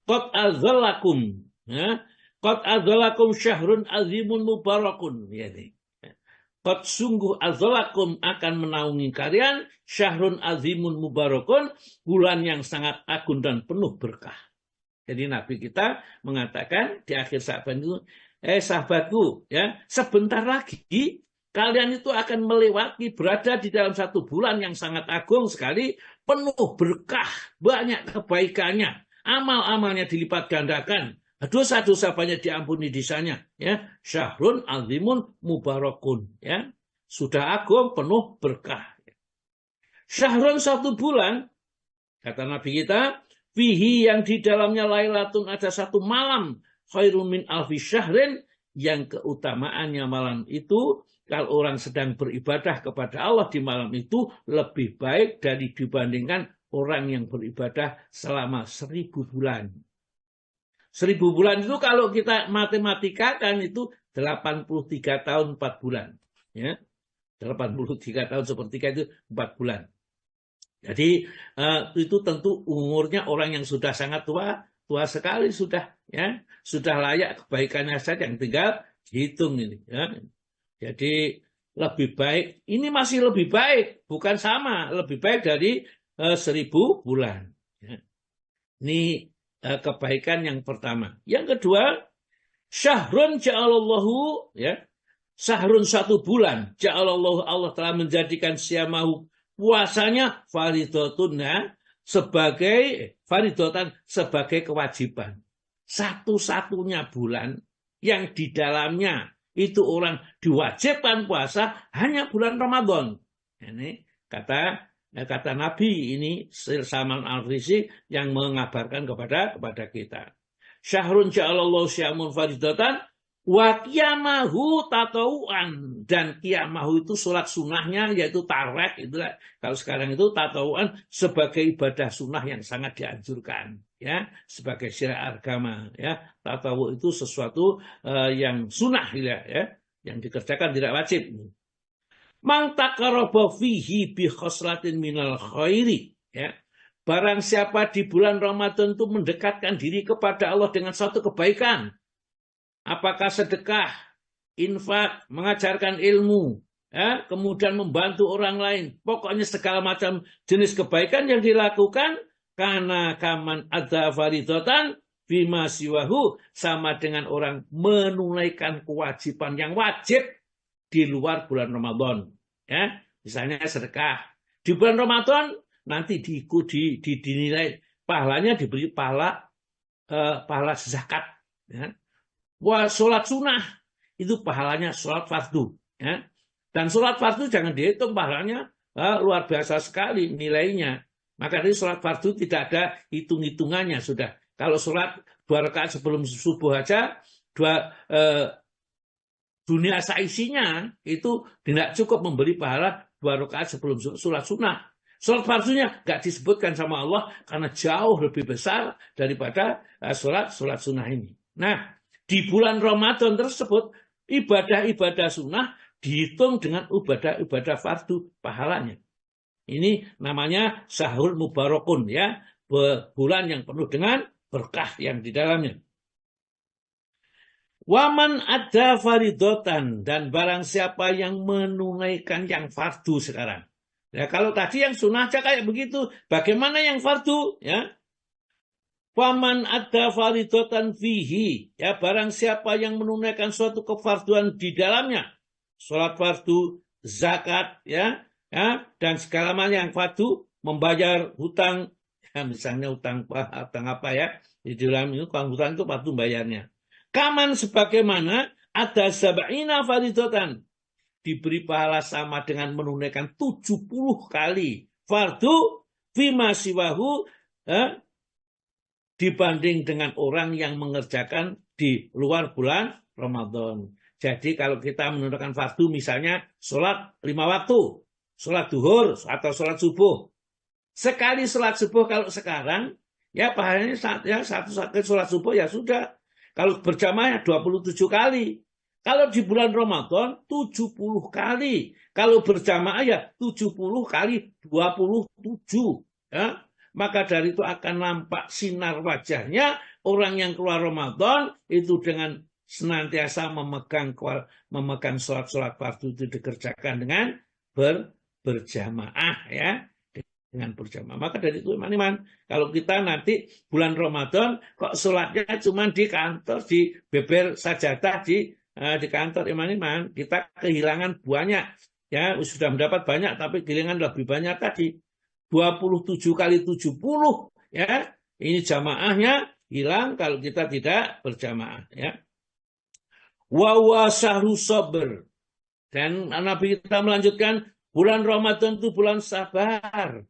Qad adzalakum, ya. Qad adzalakum syahrun azimun mubarakun, ya. Qad sungguh adzalakum akan menaungi kalian syahrun azimun mubarakun, bulan yang sangat agung dan penuh berkah. Jadi Nabi kita mengatakan di akhir Sa'ban itu, sahabatku, ya, sebentar lagi kalian itu akan melewati, berada di dalam satu bulan yang sangat agung sekali, penuh berkah, banyak kebaikannya, amal-amalnya dilipat gandakan, dosa-dosa banyak diampuni di sana, ya. Syahrun azimun mubarakun, ya, sudah agung, penuh berkah. Syahrun satu bulan, kata Nabi kita, fihi yang di dalamnya lailatun ada satu malam, khairun min alfi syahrin, yang keutamaannya malam itu kalau orang sedang beribadah kepada Allah di malam itu lebih baik dari dibandingkan orang yang beribadah selama 1000 bulan. 1000 bulan itu kalau kita matematikakan itu 83 tahun 4 bulan, ya. 83 tahun sepertiga itu 4 bulan. Jadi itu tentu umurnya orang yang sudah sangat tua sekali sudah, ya, sudah layak kebaikannya saja yang tinggal dihitung ini, ya. Jadi lebih baik, ini masih lebih baik, bukan sama, lebih baik dari 1000 bulan. Ya. Ini kebaikan yang pertama. Yang kedua, syahrun ja'alallahu, ya, syahrun satu bulan, ja'alallahu, Allah telah menjadikan siyamahu, puasanya faridatun, sebagai faridatan, sebagai kewajiban. Satu-satunya bulan yang di dalamnya itu orang diwajibkan puasa hanya bulan Ramadan. Ini kata Nabi ini Salman Al-Farisi yang mengabarkan kepada kita. Syahrun ja'alallahu syamun faridatan wa qiyamahu tatawuan, dan qiyamahu itu sholat sunnahnya yaitu tarawih, itulah kalau sekarang itu tatawuan sebagai ibadah sunnah yang sangat dianjurkan, ya, sebagai syariat agama, ya. Tatawu itu sesuatu yang sunnah, ya, yang dikerjakan tidak wajib. Man taqarraba fihi bi khoslatin minal khairi, ya. Barang siapa di bulan Ramadan itu mendekatkan diri kepada Allah dengan satu kebaikan, apakah sedekah, infak, mengajarkan ilmu, ya, kemudian membantu orang lain. Pokoknya segala macam jenis kebaikan yang dilakukan karena kaman ada faridotan bima siwahu, sama dengan orang menunaikan kewajiban yang wajib di luar bulan Ramadan. Ya, misalnya sedekah. Di bulan Ramadan nanti dinilai pahalanya, diberi pahala zakat. Ya. Wah, sholat sunnah itu pahalanya sholat fardu. Ya. Dan sholat fardu jangan dihitung pahalanya luar biasa sekali nilainya. Maka dari sholat fardu tidak ada hitung-hitungannya sudah. Kalau sholat 2 rakaat sebelum subuh aja, dunia seisinya itu tidak cukup memberi pahala 2 rakaat sebelum sholat sunnah. Sholat fardunya nggak disebutkan sama Allah karena jauh lebih besar daripada sholat sunnah ini. Nah, di bulan Ramadan tersebut ibadah-ibadah sunnah dihitung dengan ibadah fardu pahalanya. Ini namanya sahur mubarakun, ya, bulan yang penuh dengan berkah yang di dalamnya. Waman ada faridotan, dan barang siapa yang menunaikan yang fardu sekarang. Ya, kalau tadi yang sunnah aja kayak begitu, bagaimana yang fardu? Ya, waman ada faridotan fihi, ya, barang siapa yang menunaikan suatu kefarduan di dalamnya, sholat fardu, zakat, ya, dan segala macam yang fardu, membayar hutang, ya, misalnya hutang apa ya, di dalam itu kalau hutang itu fardu bayarnya. Kaman sebagaimana ada sab'ina faridotan, diberi pahala sama dengan menunaikan 70 kali fardu fima siwahu, dibanding dengan orang yang mengerjakan di luar bulan Ramadan. Jadi kalau kita menunaikan fardu, misalnya sholat 5 waktu, sholat duhur atau sholat subuh. Sekali sholat subuh kalau sekarang, ya pahalanya satu sholat subuh ya sudah. Kalau berjamaah 27 kali. Kalau di bulan Ramadan 70 kali. Kalau berjamaah ya 70 kali 27. Ya. Maka dari itu akan nampak sinar wajahnya orang yang keluar Ramadan itu dengan senantiasa memegang sholat-sholat fardu itu dikerjakan dengan berjamaah, ya, dengan berjamaah. Maka dari itu iman-iman, kalau kita nanti bulan Ramadan kok sholatnya cuma di kantor, di beber sajadah di kantor, iman-iman, kita kehilangan banyak, ya, sudah mendapat banyak tapi kehilangan lebih banyak tadi. 27 kali 70, ya, ini jamaahnya hilang kalau kita tidak berjamaah, ya. Wa syahru sabr, dan Nabi kita melanjutkan bulan Ramadan itu bulan sabar.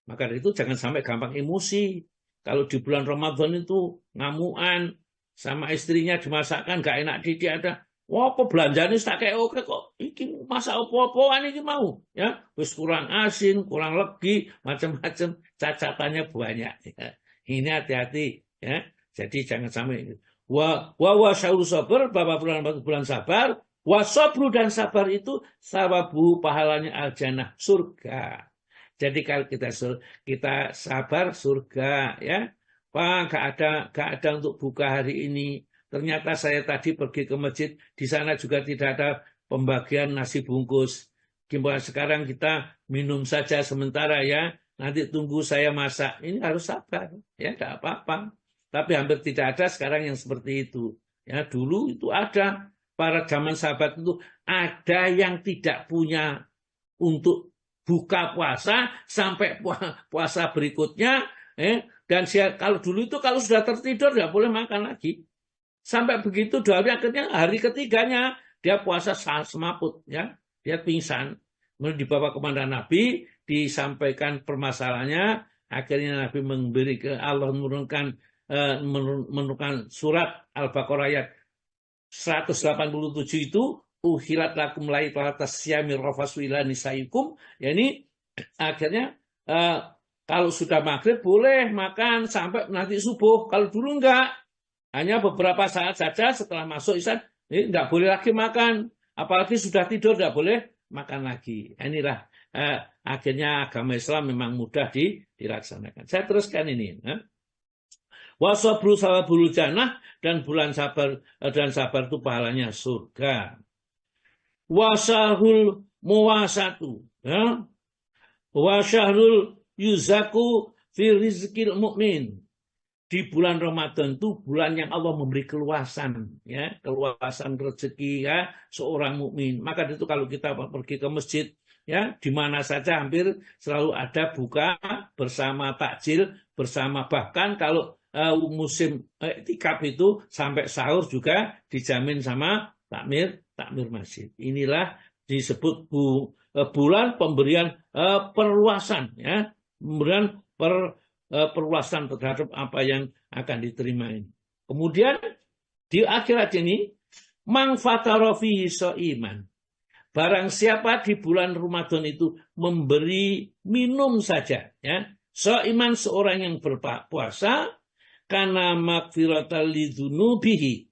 Maka dari itu jangan sampai gampang emosi. Kalau di bulan Ramadan itu ngamuan sama istrinya dimasakkan gak enak didi, ada wah apa belanjane tak kayak oke kok iki masak apa-apaan iki mau, ya, wis kurang asin, kurang legi, macam-macam, cacatannya banyak, ya. Ini hati-hati, ya. Jadi jangan sampai wa syahru sabr, bulan sabar, wa sabru, dan sabar itu sawabu pahalanya al-jannah, surga. Jadi kalau kita sabar surga, ya. Pak, gak ada untuk buka hari ini. Ternyata saya tadi pergi ke masjid, di sana juga tidak ada pembagian nasi bungkus. Gimana sekarang kita minum saja sementara, ya. Nanti tunggu saya masak. Ini harus sabar, ya, tidak apa-apa. Tapi hampir tidak ada sekarang yang seperti itu. Ya, dulu itu ada, para zaman sahabat itu ada yang tidak punya untuk buka puasa sampai puasa berikutnya. Dan kalau dulu itu kalau sudah tertidur tidak boleh makan lagi. Sampai begitu akhirnya hari ketiganya dia puasa semaput, ya, dia pingsan. Kemudian dibawa kepada Nabi, disampaikan permasalahannya. Akhirnya Nabi memberi ke Allah menurunkan surat Al-Baqarah ayat 187 itu, uhilat lakum lailata syami rafasu ila nisaikum. Ya, ini akhirnya kalau sudah maghrib boleh makan sampai nanti subuh. Kalau dulu enggak. Hanya beberapa saat saja setelah masuk isya, ini tidak boleh lagi makan. Apalagi sudah tidur, tidak boleh makan lagi. Inilah akhirnya agama Islam memang mudah dilaksanakan. Saya teruskan ini. Wasabru sawabul jannah, dan bulan sabar itu pahalanya surga. Wasahrul muwasatu, ya. Wasyahrul yuzaku fi rizqil mu'min. Di bulan Ramadan itu bulan yang Allah memberi keluasan, ya, keluasan rezeki, ya, seorang mukmin. Maka itu kalau kita pergi ke masjid, ya, di mana saja hampir selalu ada buka bersama, takjil bersama, bahkan kalau musim iktikaf itu sampai sahur juga dijamin sama takmir masjid. Inilah disebut bulan pemberian perluasan, ya, pemberian perluasan terhadap apa yang akan diterima ini. Kemudian di akhirat ini mangfatarofi so'iman. Barang siapa di bulan Ramadan itu memberi minum saja, ya, so'iman seorang yang berpuasa, karena magfiratal lidzunubihi,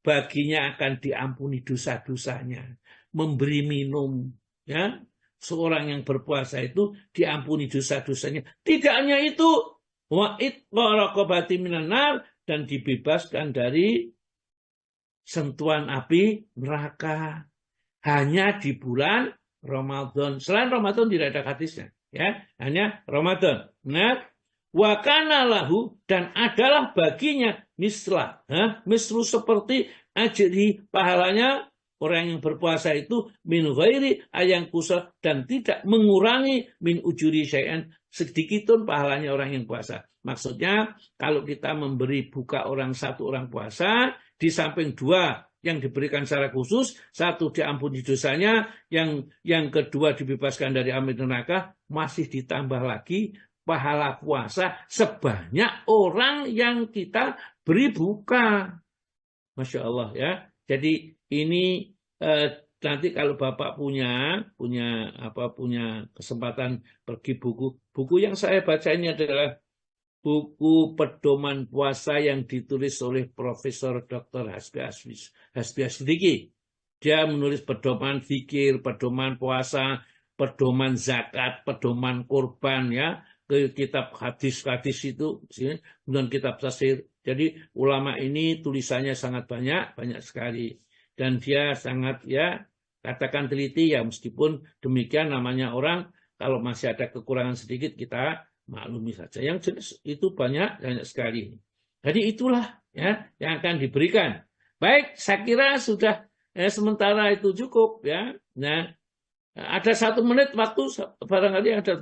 baginya akan diampuni dosa-dosanya. Memberi minum, ya, seorang yang berpuasa itu diampuni dosa-dosanya. Tidak hanya itu, wa'id waraqobati minan nar, dan dibebaskan dari sentuhan api neraka. Hanya di bulan Ramadan. Selain Ramadan tidak ada hadisnya, ya, hanya Ramadan. Nah, wa kana lahu, dan adalah baginya mislah, mislu seperti ajri, pahalanya orang yang berpuasa itu min ghairi ayang kusa, dan tidak mengurangi min ujuri syai'an, sedikitpun pahalanya orang yang puasa. Maksudnya kalau kita memberi buka satu orang puasa, di samping dua yang diberikan secara khusus, satu diampuni dosanya, yang kedua dibebaskan dari api neraka, masih ditambah lagi pahala puasa sebanyak orang yang kita beri buka. Masya Allah, ya. Jadi ini nanti kalau Bapak punya kesempatan pergi buku yang saya baca ini adalah buku pedoman puasa yang ditulis oleh Profesor Dr. Hasbi Ashidiki. Dia menulis pedoman zikir, pedoman puasa, pedoman zakat, pedoman kurban, ya, ke kitab hadis-hadis itu, kemudian kitab tafsir. Jadi ulama ini tulisannya sangat banyak sekali. Dan dia sangat, ya, katakan teliti, ya, meskipun demikian namanya orang, kalau masih ada kekurangan sedikit kita maklumi saja. Yang jelas itu banyak sekali. Jadi itulah, ya, yang akan diberikan. Baik, saya kira sudah sementara itu cukup, ya. Nah, ada 1 menit waktu, barangkali ada